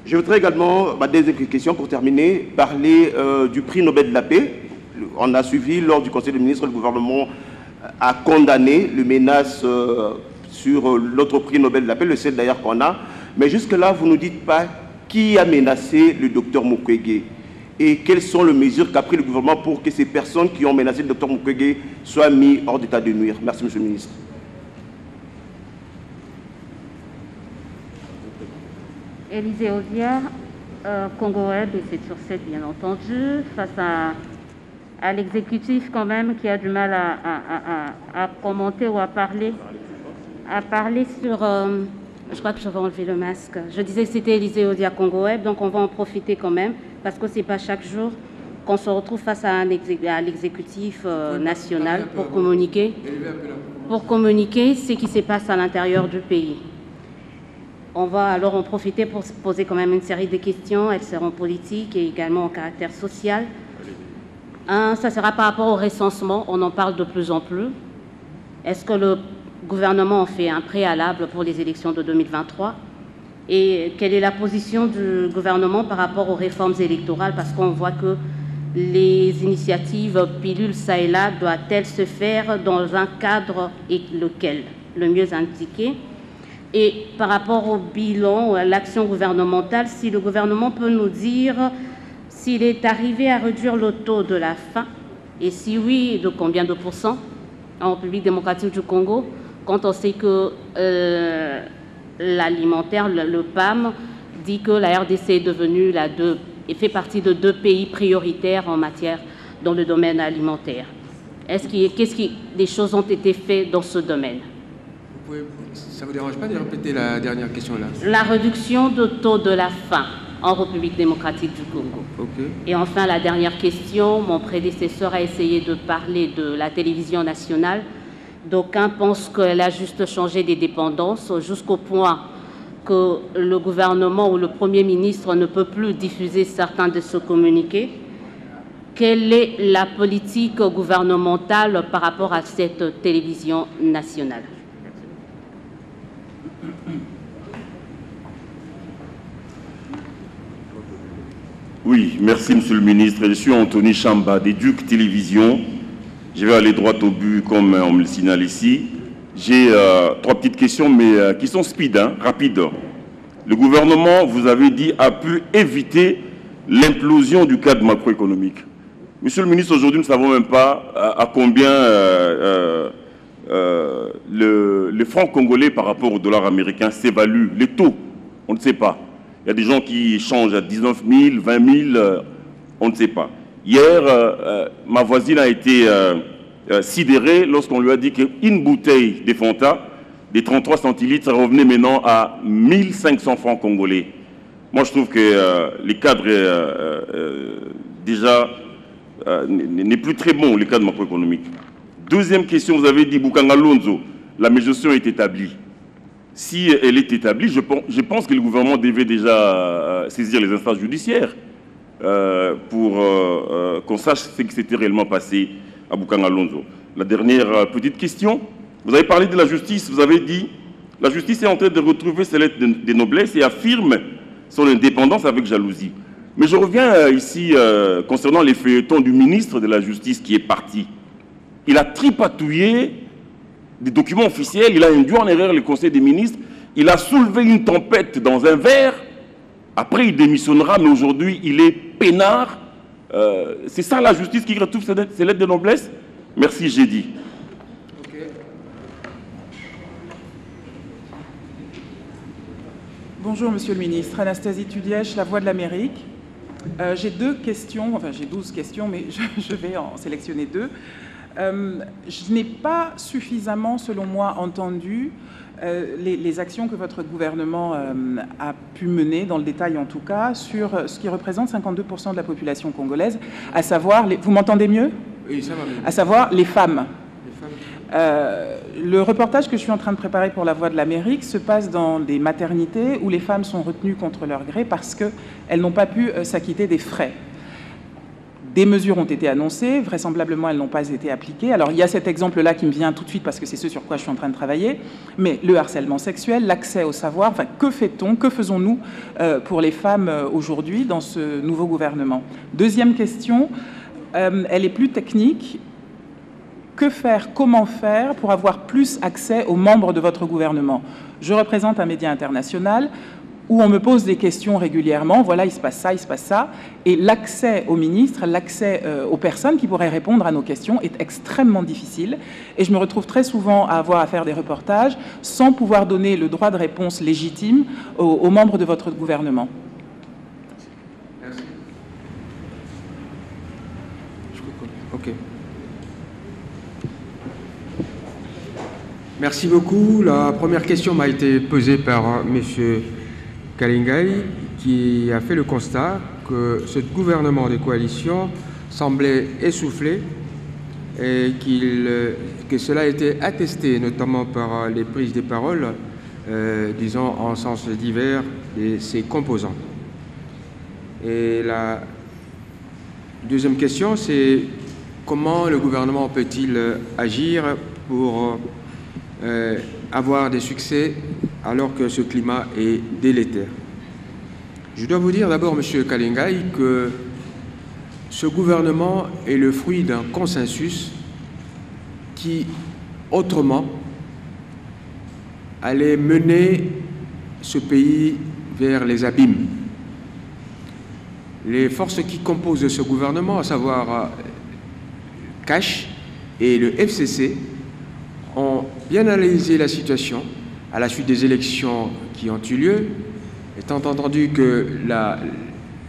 S9: Je voudrais également, ma deuxième question pour terminer, parler du prix Nobel de la paix. On a suivi lors du Conseil des ministres, le gouvernement a condamné les menaces sur l'autre prix Nobel de la paix, le seul d'ailleurs qu'on a. Mais jusque-là, vous ne nous dites pas qui a menacé le docteur Mukwege. et quelles sont les mesures qu'a pris le gouvernement pour que ces personnes qui ont menacé le docteur Mukwege soient mises hors d'état de nuire? Merci, Monsieur le ministre.
S10: Élisée Ozière, Congo Web et 7/7 bien entendu, face à l'exécutif quand même qui a du mal à commenter ou à parler sur... je crois que je vais enlever le masque. Je disais que c'était Élisée Ozière, Congo Web, donc on va en profiter quand même, parce que ce n'est pas chaque jour qu'on se retrouve face à l'exécutif national pour communiquer ce qui se passe à l'intérieur du pays. On va alors en profiter pour se poser quand même une série de questions. Elles seront politiques et également en caractère social. Ça sera par rapport au recensement. On en parle de plus en plus. Est-ce que le gouvernement en fait un préalable pour les élections de 2023? Et quelle est la position du gouvernement par rapport aux réformes électorales? Parce qu'on voit que les initiatives pilules ça et là doivent-elles se faire dans un cadre et lequel? Le mieux indiqué. Et par rapport au bilan, à l'action gouvernementale, si le gouvernement peut nous dire s'il est arrivé à réduire le taux de la faim, et si oui, de combien de pourcents en République démocratique du Congo, quand on sait que l'alimentaire, le PAM, dit que la RDC est devenue et fait partie de 2 pays prioritaires en matière dans le domaine alimentaire. Des choses ont été faites dans ce domaine?
S7: Ça ne vous dérange pas de répéter la dernière question là?
S10: La réduction du taux de la faim en République démocratique du Congo.
S7: Okay.
S10: Et enfin, la dernière question, mon prédécesseur a essayé de parler de la télévision nationale. D'aucuns pensent qu'elle a juste changé des dépendances jusqu'au point que le gouvernement ou le Premier ministre ne peut plus diffuser certains de ce communiqué. Quelle est la politique gouvernementale par rapport à cette télévision nationale?
S11: Oui, merci Monsieur le ministre. Je suis Anthony Chamba des Duc Télévision. Je vais aller droit au but comme on me le signale ici. J'ai 3 petites questions, mais qui sont speed, rapides. Le gouvernement, vous avez dit, a pu éviter l'implosion du cadre macroéconomique. Monsieur le ministre, aujourd'hui, nous ne savons même pas à combien le franc congolais par rapport au dollar américain s'évalue. Les taux, on ne sait pas. Il y a des gens qui changent à 19 000, 20 000, on ne sait pas. Hier, ma voisine a été sidérée lorsqu'on lui a dit qu'une bouteille de Fanta, des 33 centilitres, revenait maintenant à 1500 francs congolais. Moi, je trouve que les cadres, déjà, n'est plus très bon, les cadres macroéconomiques. Deuxième question, vous avez dit, Bukanga Lonzo, la médiation est établie. Si elle est établie, je pense que le gouvernement devait déjà saisir les instances judiciaires pour qu'on sache ce qui s'était réellement passé à Bukanga Lonzo. La dernière petite question, vous avez parlé de la justice, vous avez dit la justice est en train de retrouver ses lettres de noblesse et affirme son indépendance avec jalousie. Mais je reviens ici concernant les feuilletons du ministre de la Justice qui est parti. Il a tripatouillé des documents officiels, il a induit en erreur le Conseil des ministres, il a soulevé une tempête dans un verre, après il démissionnera, mais aujourd'hui il est peinard. C'est ça la justice qui retrouve ses lettres de noblesse? Merci, j'ai dit.
S12: Okay. Bonjour Monsieur le Ministre, Anastasie Tudièche, La Voix de l'Amérique. J'ai 2 questions, enfin j'ai 12 questions, mais je vais en sélectionner 2. Je n'ai pas suffisamment, selon moi, entendu les actions que votre gouvernement a pu mener, dans le détail en tout cas, sur ce qui représente 52% de la population congolaise, à savoir, vous m'entendez mieux?
S7: Oui, ça va mieux.
S12: À savoir les femmes. Le reportage que je suis en train de préparer pour La Voix de l'Amérique se passe dans des maternités où les femmes sont retenues contre leur gré parce qu'elles n'ont pas pu s'acquitter des frais. Des mesures ont été annoncées, vraisemblablement elles n'ont pas été appliquées. Alors il y a cet exemple-là qui me vient tout de suite parce que c'est ce sur quoi je suis en train de travailler, mais le harcèlement sexuel, l'accès au savoir, enfin que fait-on, que faisons-nous pour les femmes aujourd'hui dans ce nouveau gouvernement? Deuxième question, elle est plus technique. Que faire, comment faire pour avoir plus accès aux membres de votre gouvernement? Je représente un média international. où on me pose des questions régulièrement, voilà, il se passe ça, et l'accès aux ministres, l'accès aux personnes qui pourraient répondre à nos questions est extrêmement difficile, et je me retrouve très souvent à avoir à faire des reportages sans pouvoir donner le droit de réponse légitime aux membres de votre gouvernement.
S7: Merci. Ok. Merci beaucoup. La première question m'a été posée par M. Kalingai, qui a fait le constat que ce gouvernement de coalition semblait essoufflé et que cela a été attesté notamment par les prises de parole, disons en sens divers, de ses composants. Et la deuxième question, c'est comment le gouvernement peut-il agir pour avoir des succès alors que ce climat est délétère. Je dois vous dire d'abord, M. Kalingai, que ce gouvernement est le fruit d'un consensus qui, autrement, allait mener ce pays vers les abîmes. Les forces qui composent ce gouvernement, à savoir Cash et le FCC, ont bien analysé la situation à la suite des élections qui ont eu lieu, étant entendu que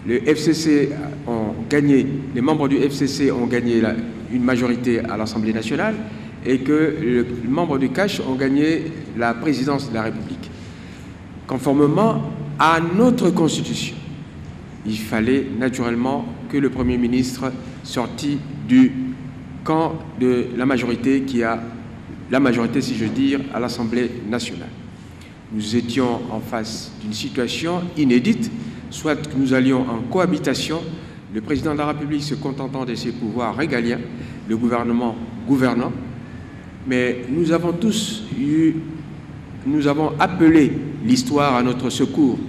S7: le FCC ont gagné, les membres du FCC ont gagné une majorité à l'Assemblée nationale et que les membres du Cash ont gagné la présidence de la République. Conformément à notre Constitution, il fallait naturellement que le Premier ministre sorti du camp de la majorité qui a la majorité, si je veux dire, à l'Assemblée nationale. Nous étions en face d'une situation inédite, soit que nous allions en cohabitation, le président de la République se contentant de ses pouvoirs régaliens, le gouvernement gouvernant, mais nous avons tous nous avons appelé l'histoire à notre secours,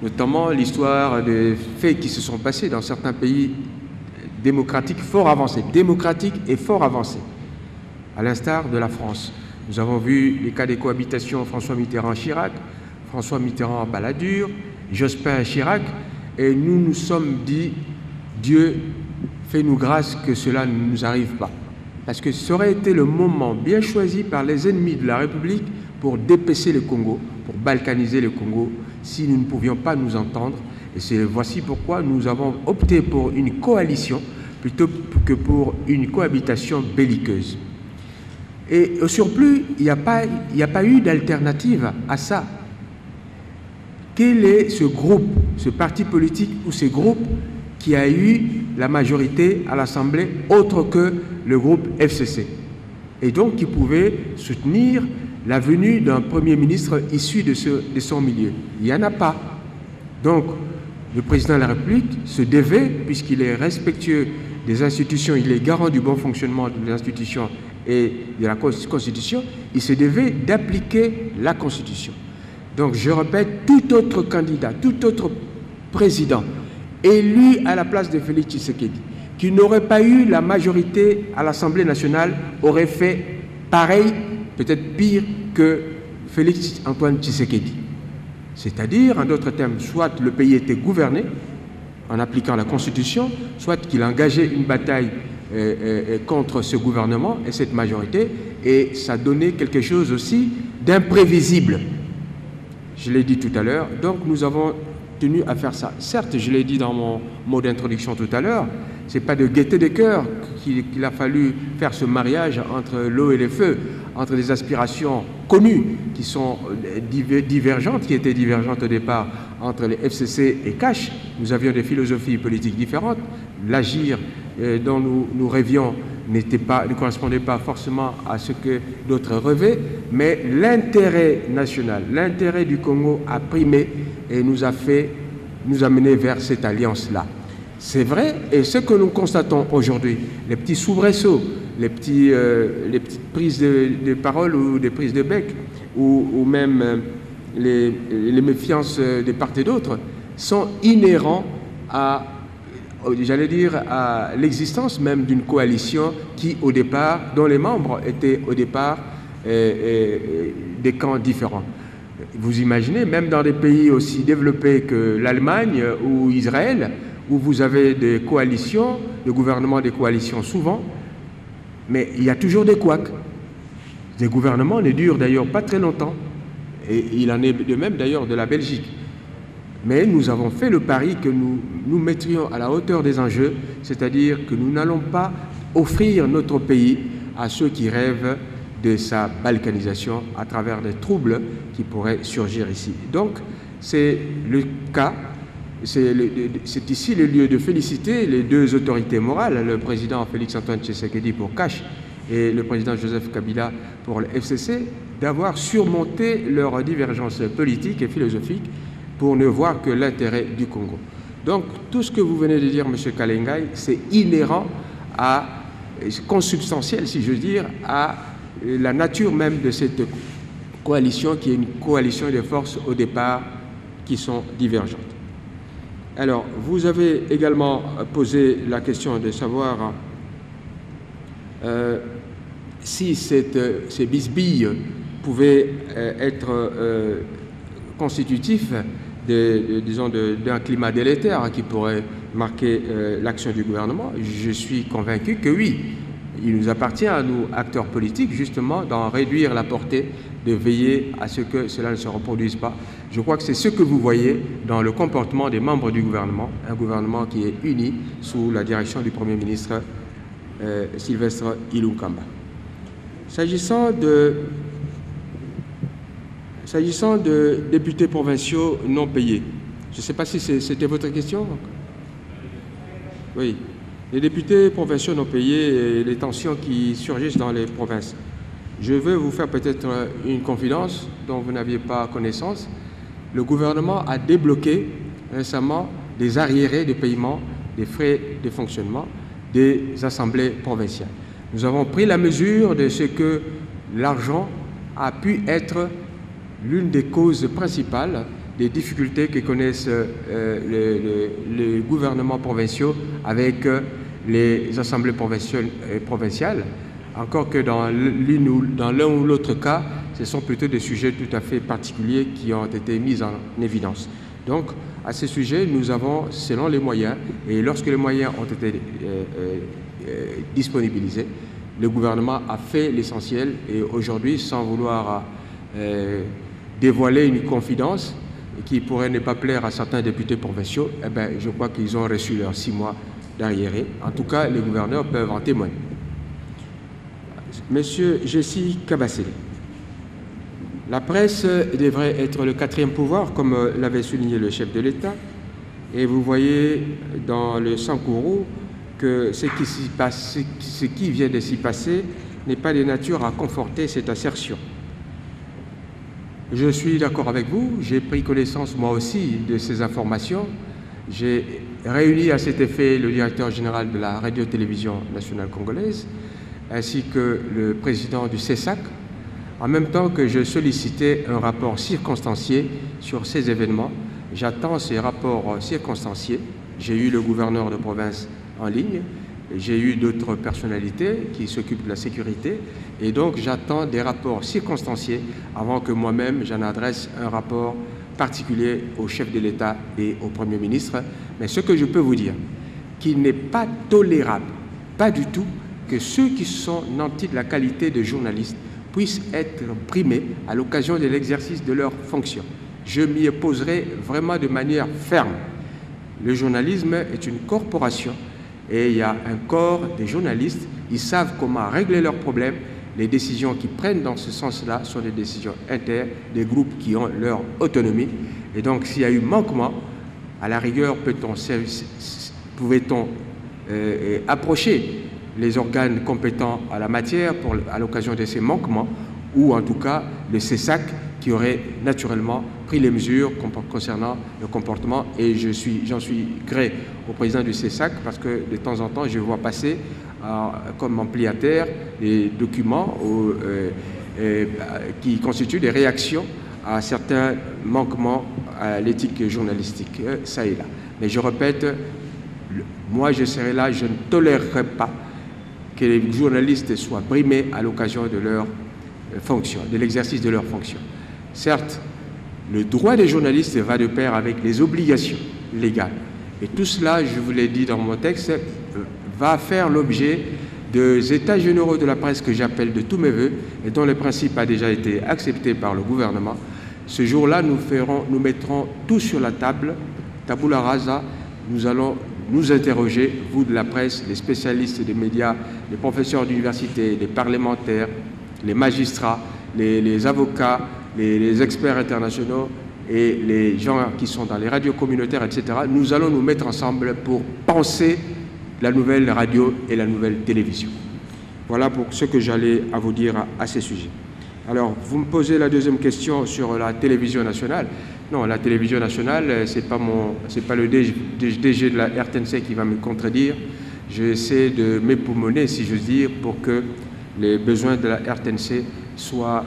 S7: notamment l'histoire des faits qui se sont passés dans certains pays démocratiques fort avancés, à l'instar de la France. Nous avons vu les cas des cohabitations François Mitterrand-Chirac, François Mitterrand-Balladur, Jospin-Chirac, et nous nous sommes dit, Dieu, fais-nous grâce que cela ne nous arrive pas. Parce que ça aurait été le moment bien choisi par les ennemis de la République pour dépecer le Congo, pour balkaniser le Congo, si nous ne pouvions pas nous entendre. Et voici pourquoi nous avons opté pour une coalition plutôt que pour une cohabitation belliqueuse. Et au surplus, il n'y a pas eu d'alternative à ça. Quel est ce groupe, ce parti politique ou ces groupes qui a eu la majorité à l'Assemblée autre que le groupe FCC? Et donc qui pouvait soutenir la venue d'un Premier ministre issu de son milieu. Il n'y en a pas. Donc, le président de la République se devait, puisqu'il est respectueux des institutions, il est garant du bon fonctionnement des institutions et de la Constitution, il se devait d'appliquer la Constitution. Donc, je répète, tout autre candidat, tout autre président élu à la place de Félix Tshisekedi, qui n'aurait pas eu la majorité à l'Assemblée nationale, aurait fait pareil, peut-être pire que Félix Antoine Tshisekedi. C'est-à-dire, en d'autres termes, soit le pays était gouverné en appliquant la Constitution, soit qu'il engageait une bataille contre ce gouvernement et cette majorité, et ça donnait quelque chose aussi d'imprévisible. Je l'ai dit tout à l'heure, donc nous avons tenu à faire ça. Certes, je l'ai dit dans mon mot d'introduction tout à l'heure, ce n'est pas de gaieté de cœur qu'il a fallu faire ce mariage entre l'eau et le feu, entre des aspirations connues qui sont divergentes, qui étaient divergentes au départ entre les FCC et Cash. Nous avions des philosophies politiques différentes. L'agir dont nous rêvions ne correspondait pas forcément à ce que d'autres rêvaient, mais l'intérêt national, l'intérêt du Congo a primé et nous a mené vers cette alliance-là. C'est vrai, et ce que nous constatons aujourd'hui, les petits soubresauts, les petites prises de parole ou des prises de bec, ou même les méfiances de part et d'autre, sont inhérents à, j'allais dire, à l'existence même d'une coalition qui, au départ, dont les membres étaient au départ des camps différents. Vous imaginez, même dans des pays aussi développés que l'Allemagne ou Israël, où vous avez des coalitions, le gouvernement des coalitions souvent, mais il y a toujours des couacs. Des gouvernements ne durent d'ailleurs pas très longtemps. Et il en est de même d'ailleurs de la Belgique. Mais nous avons fait le pari que nous mettrions à la hauteur des enjeux, c'est-à-dire que nous n'allons pas offrir notre pays à ceux qui rêvent de sa balkanisation à travers des troubles qui pourraient surgir ici. Donc, c'est le cas, c'est ici le lieu de féliciter les deux autorités morales, le président Félix-Antoine Tshisekedi pour CACH et le président Joseph Kabila pour le FCC, d'avoir surmonté leurs divergences politiques et philosophiques pour ne voir que l'intérêt du Congo. Donc, tout ce que vous venez de dire, M. Kalengai, c'est inhérent à, consubstantiel, si je veux dire, à la nature même de cette coalition, qui est une coalition de forces au départ qui sont divergentes. Alors, vous avez également posé la question de savoir si ces bisbilles pouvaient être constitutifs d'un climat délétère qui pourrait marquer l'action du gouvernement. Je suis convaincu que oui. Il nous appartient à nous, acteurs politiques, justement, d'en réduire la portée, de veiller à ce que cela ne se reproduise pas. Je crois que c'est ce que vous voyez dans le comportement des membres du gouvernement, un gouvernement qui est uni sous la direction du Premier ministre Sylvestre Ilunkamba. S'agissant de députés provinciaux non payés, je ne sais pas si c'était votre question. Oui. Les députés provinciaux non payés et les tensions qui surgissent dans les provinces. Je veux vous faire peut-être une confidence dont vous n'aviez pas connaissance. Le gouvernement a débloqué récemment des arriérés de paiement des frais de fonctionnement des assemblées provinciales. Nous avons pris la mesure de ce que l'argent a pu être l'une des causes principales des difficultés que connaissent les gouvernements provinciaux avec les assemblées provinciales, encore que dans l'un ou l'autre cas, ce sont plutôt des sujets tout à fait particuliers qui ont été mis en évidence. Donc, à ce sujet, nous avons, selon les moyens, et lorsque les moyens ont été disponibilisés, le gouvernement a fait l'essentiel. Et aujourd'hui, sans vouloir dévoiler une confidence qui pourrait ne pas plaire à certains députés provinciaux, eh bien, je crois qu'ils ont reçu leurs 6 mois d'arriérés. En tout cas, les gouverneurs peuvent en témoigner. Monsieur Jessi Kabasele, la presse devrait être le 4e pouvoir, comme l'avait souligné le chef de l'État. Et vous voyez dans le Sankourou que ce qui vient de s'y passer n'est pas de nature à conforter cette assertion. Je suis d'accord avec vous, j'ai pris connaissance moi aussi de ces informations. J'ai réuni à cet effet le directeur général de la radio-télévision nationale congolaise, ainsi que le président du CESAC, en même temps que je sollicitais un rapport circonstancié sur ces événements. J'attends ces rapports circonstanciés. J'ai eu le gouverneur de province en ligne, j'ai eu d'autres personnalités qui s'occupent de la sécurité, et donc j'attends des rapports circonstanciés avant que moi-même j'en adresse un rapport particulier au chef de l'État et au Premier ministre. Mais ce que je peux vous dire, qu'il n'est pas tolérable, pas du tout, que ceux qui sont nantis de la qualité de journalistes puissent être primés à l'occasion de l'exercice de leurs fonctions. Je m'y opposerai vraiment de manière ferme. Le journalisme est une corporation et il y a un corps des journalistes. Ils savent comment régler leurs problèmes. Les décisions qu'ils prennent dans ce sens-là sont des décisions internes, des groupes qui ont leur autonomie. Et donc, s'il y a eu manquement, à la rigueur, pouvait-on approcher les organes compétents à la matière à l'occasion de ces manquements, ou en tout cas le CESAC qui aurait naturellement pris les mesures concernant le comportement. Et j'en suis gré au président du CESAC parce que de temps en temps je vois passer comme ampliataire des documents qui constituent des réactions à certains manquements à l'éthique journalistique, ça et là. Mais je répète, moi je serai là, je ne tolérerai pas que les journalistes soient brimés à l'occasion de leur fonction, de l'exercice de leurs fonctions. Certes, le droit des journalistes va de pair avec les obligations légales. Et tout cela, je vous l'ai dit dans mon texte, va faire l'objet des états généraux de la presse que j'appelle de tous mes voeux et dont le principe a déjà été accepté par le gouvernement. Ce jour-là, nous mettrons tout sur la table, tabula rasa, nous allons nous interroger, vous de la presse, les spécialistes des médias, les professeurs d'université, les parlementaires, les magistrats, les avocats, les experts internationaux et les gens qui sont dans les radios communautaires, etc. Nous allons nous mettre ensemble pour penser la nouvelle radio et la nouvelle télévision. Voilà pour ce que j'allais à vous dire à ces sujets. Alors, vous me posez la deuxième question sur la télévision nationale. Non, la télévision nationale, c'est pas le DG de la RTNC qui va me contredire. J'essaie de m'époumoner, si j'ose dire, pour que les besoins de la RTNC soient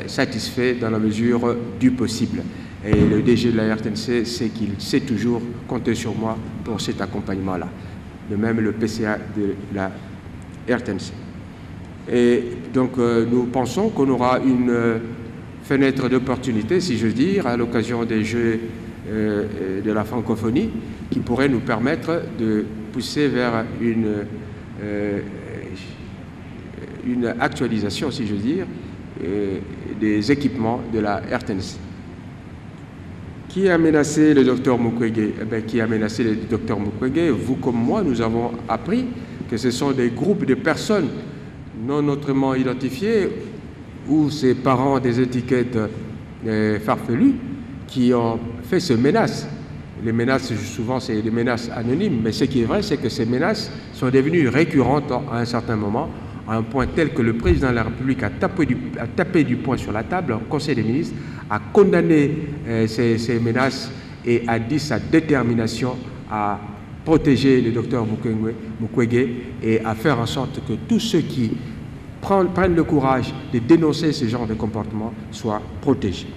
S7: satisfaits dans la mesure du possible. Et le DG de la RTNC sait qu'il sait toujours compter sur moi pour cet accompagnement-là. De même le PCA de la RTNC. Et donc nous pensons qu'on aura une fenêtre d'opportunité, si je veux dire, à l'occasion des Jeux de la francophonie, qui pourrait nous permettre de pousser vers une actualisation, si je veux dire, des équipements de la RTNC. Qui a menacé le docteur Mukwege? Qui a menacé le docteur Mukwege? Vous comme moi, nous avons appris que ce sont des groupes de personnes non autrement identifiées ou ses parents des étiquettes farfelues qui ont fait ces menaces. Les menaces, souvent, c'est des menaces anonymes, mais ce qui est vrai, c'est que ces menaces sont devenues récurrentes à un certain moment, à un point tel que le président de la République a tapé du poing sur la table, au Conseil des ministres, a condamné ces menaces et a dit sa détermination à protéger le docteur Mukwege et à faire en sorte que tous ceux qui prennent le courage de dénoncer ce genre de comportement soient protégés.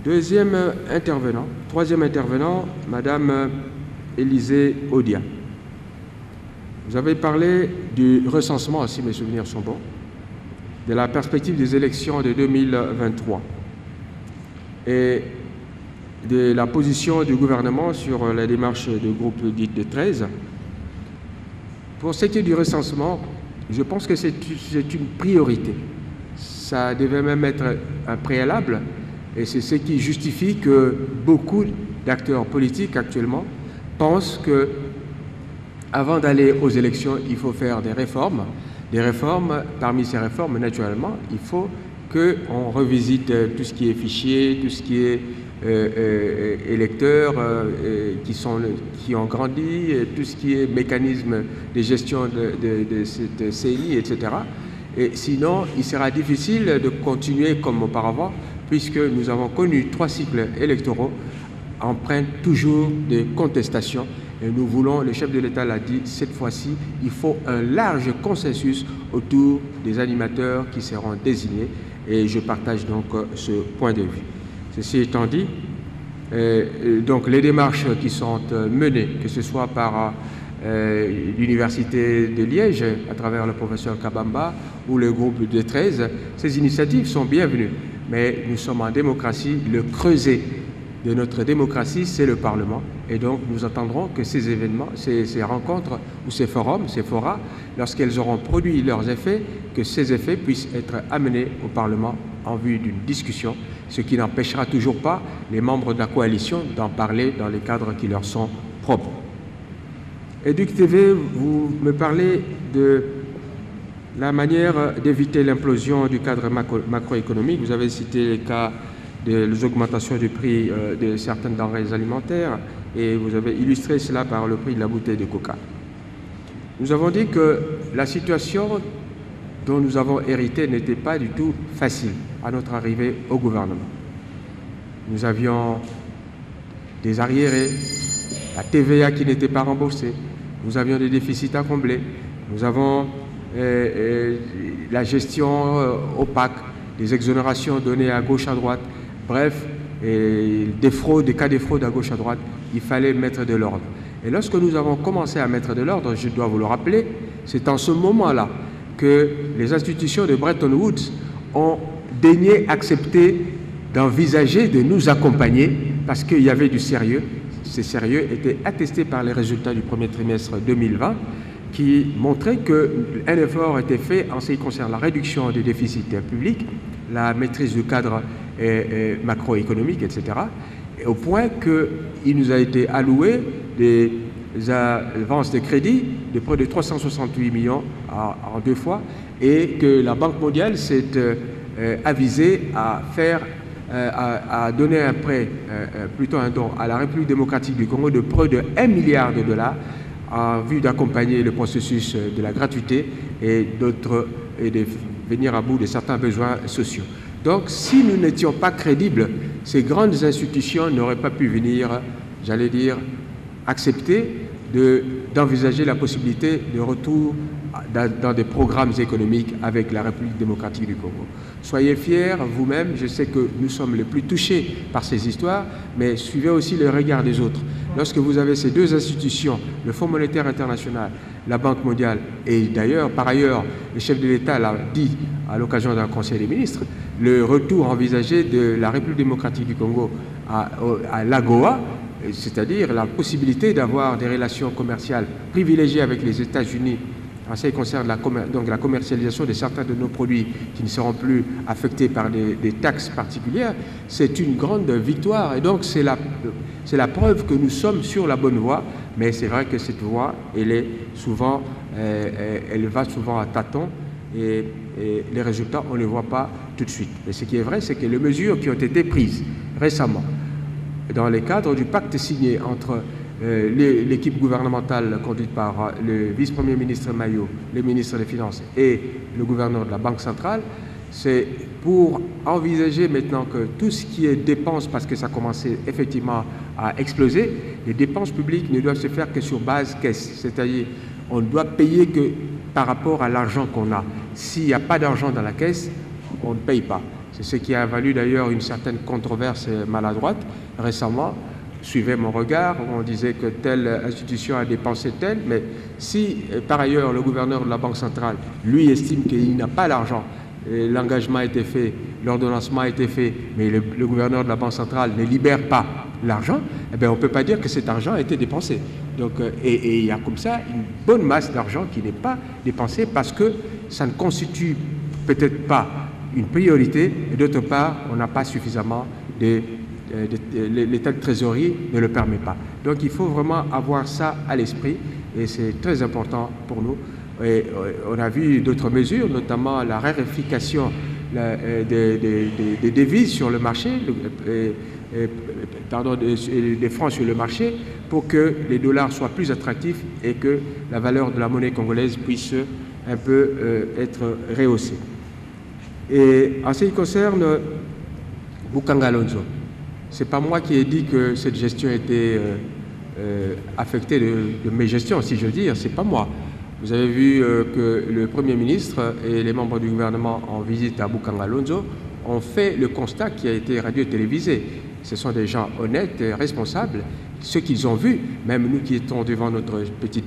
S7: Troisième intervenant, Madame Élisée Odia. Vous avez parlé du recensement, si mes souvenirs sont bons, de la perspective des élections de 2023 et de la position du gouvernement sur la démarche du groupe dit de 13. Pour ce qui est du recensement, je pense que c'est une priorité. Ça devait même être un préalable et c'est ce qui justifie que beaucoup d'acteurs politiques actuellement pensent que avant d'aller aux élections, il faut faire des réformes. Des réformes, parmi ces réformes, naturellement, il faut qu'on revisite tout ce qui est fichier, tout ce qui est électeurs qui ont grandi, tout ce qui est mécanisme de gestion de cette CNI, etc. Et sinon, il sera difficile de continuer comme auparavant, puisque nous avons connu 3 cycles électoraux empreints toujours de contestations. Et nous voulons, le chef de l'État l'a dit, cette fois-ci, il faut un large consensus autour des animateurs qui seront désignés. Et je partage donc ce point de vue. Ceci étant dit, donc les démarches qui sont menées, que ce soit par l'Université de Liège, à travers le professeur Kabamba, ou le groupe de 13, ces initiatives sont bienvenues. Mais nous sommes en démocratie, le creuset de notre démocratie, c'est le Parlement. Et donc, nous attendrons que ces événements, ces rencontres ou ces forums, ces forats, lorsqu'elles auront produit leurs effets, que ces effets puissent être amenés au Parlement en vue d'une discussion, ce qui n'empêchera toujours pas les membres de la coalition d'en parler dans les cadres qui leur sont propres. Éduc TV, vous me parlez de la manière d'éviter l'implosion du cadre macroéconomique. Vous avez cité les cas des augmentations du prix de certaines denrées alimentaires et vous avez illustré cela par le prix de la bouteille de coca. Nous avons dit que la situation dont nous avons hérité n'était pas du tout facile à notre arrivée au gouvernement. Nous avions des arriérés, la TVA qui n'était pas remboursée, nous avions des déficits à combler, nous avons la gestion opaque, des exonérations données à gauche, à droite. Bref, des cas de fraude à gauche, à droite, il fallait mettre de l'ordre. Et lorsque nous avons commencé à mettre de l'ordre, je dois vous le rappeler, c'est en ce moment-là que les institutions de Bretton Woods ont daigné accepter d'envisager de nous accompagner parce qu'il y avait du sérieux. Ces sérieux étaient attestés par les résultats du premier trimestre 2020 qui montraient qu'un effort était fait en ce qui concerne la réduction des déficits publics, la maîtrise du cadre macroéconomique, etc., au point qu'il nous a été alloué des avances de crédit de près de 368 millions en 2 fois et que la Banque mondiale s'est avisée à faire à donner un prêt, plutôt un don à la République démocratique du Congo de près de 1 milliard de dollars en vue d'accompagner le processus de la gratuité et de venir à bout de certains besoins sociaux. Donc, si nous n'étions pas crédibles, ces grandes institutions n'auraient pas pu venir, j'allais dire, accepter d'envisager la possibilité de retour dans des programmes économiques avec la République démocratique du Congo. Soyez fiers vous-même, je sais que nous sommes les plus touchés par ces histoires, mais suivez aussi le regard des autres. Lorsque vous avez ces 2 institutions, le Fonds monétaire international, la Banque mondiale, et d'ailleurs, par ailleurs, le chef de l'État l'a dit à l'occasion d'un conseil des ministres, le retour envisagé de la République démocratique du Congo à l'AGOA, c'est-à-dire la possibilité d'avoir des relations commerciales privilégiées avec les États-Unis en ce qui concerne la commercialisation de certains de nos produits qui ne seront plus affectés par des taxes particulières, c'est une grande victoire. Et donc, c'est la preuve que nous sommes sur la bonne voie, mais c'est vrai que cette voie, elle va souvent à tâtons et les résultats, on ne les voit pas tout de suite. Mais ce qui est vrai, c'est que les mesures qui ont été prises récemment, dans le cadre du pacte signé entre l'équipe gouvernementale conduite par le vice-premier ministre Mayo, le ministre des Finances et le gouverneur de la Banque centrale, c'est pour envisager maintenant que tout ce qui est dépenses, parce que ça commençait effectivement à exploser, les dépenses publiques ne doivent se faire que sur base caisse, c'est-à-dire on ne doit payer que par rapport à l'argent qu'on a. S'il n'y a pas d'argent dans la caisse, on ne paye pas. C'est ce qui a valu d'ailleurs une certaine controverse maladroite récemment. Suivez mon regard, on disait que telle institution a dépensé tel, mais si par ailleurs le gouverneur de la Banque centrale, lui, estime qu'il n'a pas l'argent, l'engagement a été fait, l'ordonnancement a été fait, mais le gouverneur de la Banque centrale ne libère pas l'argent, eh bien on ne peut pas dire que cet argent a été dépensé. Donc, et il y a comme ça une bonne masse d'argent qui n'est pas dépensée parce que ça ne constitue peut-être pas une priorité, et d'autre part, on n'a pas suffisamment l'état de trésorerie ne le permet pas. Donc il faut vraiment avoir ça à l'esprit et c'est très important pour nous. Et on a vu d'autres mesures, notamment la raréfication des devises sur le marché, des francs sur le marché, pour que les dollars soient plus attractifs et que la valeur de la monnaie congolaise puisse un peu être rehaussée. Et en ce qui concerne Bukanga Alonso, ce n'est pas moi qui ai dit que cette gestion était affectée de mes gestions, si je veux dire, ce n'est pas moi. Vous avez vu que le Premier ministre et les membres du gouvernement en visite à Bukanga Alonso ont fait le constat qui a été radio-télévisé. Ce sont des gens honnêtes et responsables. Ce qu'ils ont vu, même nous qui étions devant notre petit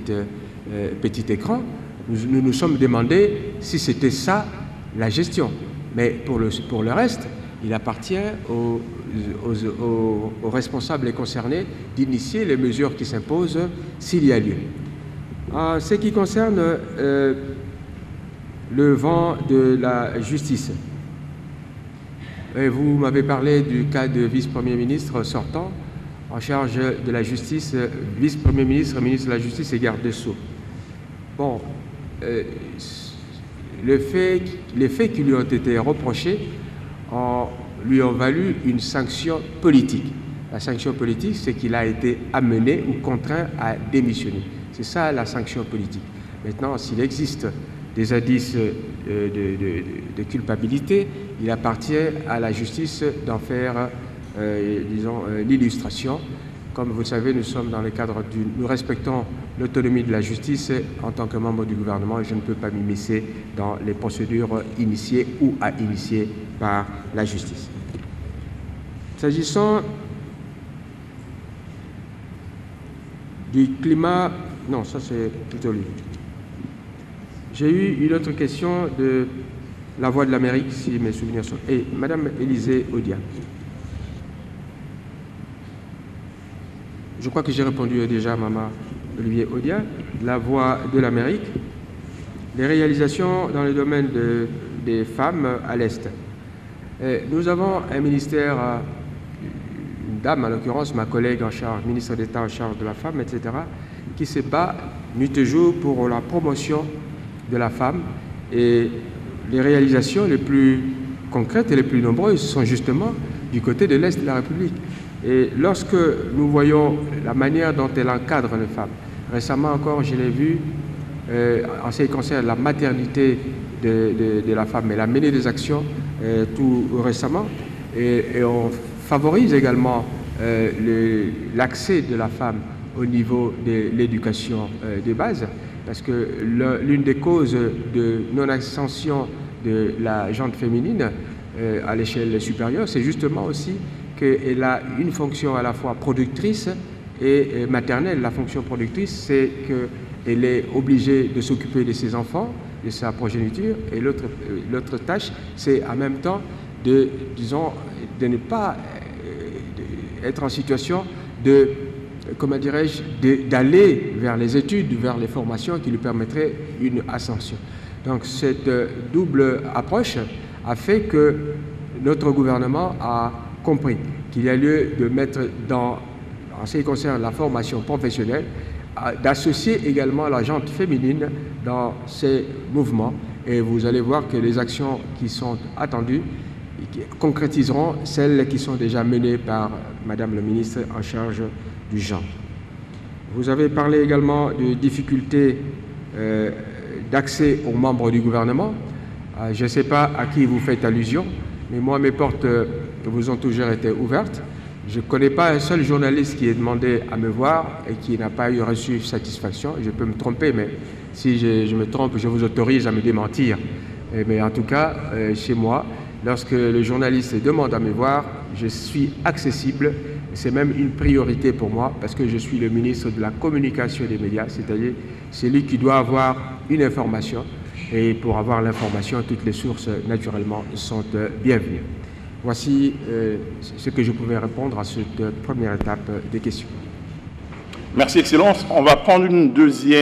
S7: écran, nous nous sommes demandé si c'était ça la gestion. Mais pour le reste, il appartient aux responsables et concernés d'initier les mesures qui s'imposent s'il y a lieu. En ce qui concerne le vent de la justice, vous m'avez parlé du cas de vice-premier ministre sortant en charge de la justice, vice-premier ministre, ministre de la Justice et garde des Sceaux. Bon, les faits qui lui ont été reprochés lui ont valu une sanction politique. La sanction politique, c'est qu'il a été amené ou contraint à démissionner. C'est ça la sanction politique. Maintenant, s'il existe des indices de culpabilité, il appartient à la justice d'en faire, disons, l'illustration. Comme vous le savez, nous sommes dans le cadre nous respectons l'autonomie de la justice en tant que membre du gouvernement et je ne peux pas m'immiscer dans les procédures initiées ou à initier par la justice. S'agissant du climat, non, ça c'est plutôt lui. J'ai eu une autre question La Voix de l'Amérique, si mes souvenirs sont... Et Madame Élisée Odia. Je crois que j'ai répondu déjà à Maman Olivier Odia. La Voix de l'Amérique. Les réalisations dans le domaine des femmes à l'Est. Nous avons un ministère, une dame en l'occurrence, ma collègue en charge, ministre d'État en charge de la femme, etc., qui se bat nuit et jour pour la promotion de la femme. Et les réalisations les plus concrètes et les plus nombreuses sont justement du côté de l'Est de la République. Et lorsque nous voyons la manière dont elle encadre les femmes, récemment encore, je l'ai vu, en ce qui concerne la maternité de la femme, elle a mené des actions tout récemment, et on favorise également l'accès de la femme au niveau de l'éducation de base, parce que l'une des causes de non-ascension de la gente féminine à l'échelle supérieure, c'est justement aussi qu'elle a une fonction à la fois productrice et maternelle. La fonction productrice, c'est qu'elle est obligée de s'occuper de ses enfants, de sa progéniture, et l'autre tâche, c'est en même temps de ne pas être en situation de, comment dirais-je, d'aller vers les études, vers les formations qui lui permettraient une ascension. Donc cette double approche a fait que notre gouvernement a compris qu'il y a lieu de mettre en ce qui concerne la formation professionnelle, d'associer également la gente féminine dans ces mouvements. Et vous allez voir que les actions qui sont attendues concrétiseront celles qui sont déjà menées par Madame le ministre en charge du genre. Vous avez parlé également de difficultés d'accès aux membres du gouvernement. Je ne sais pas à qui vous faites allusion, mais moi, mes portes vous ont toujours été ouvertes. Je ne connais pas un seul journaliste qui ait demandé à me voir et qui n'a pas reçu satisfaction. Je peux me tromper, mais si je me trompe, je vous autorise à me démentir. Mais en tout cas, chez moi, lorsque le journaliste demande à me voir, je suis accessible. C'est même une priorité pour moi parce que je suis le ministre de la communication et des médias, c'est-à-dire celui qui doit avoir une information. Et pour avoir l'information, toutes les sources, naturellement, sont bienvenues. Voici ce que je pouvais répondre à cette première étape des questions.
S6: Merci, Excellence. On va prendre une deuxième.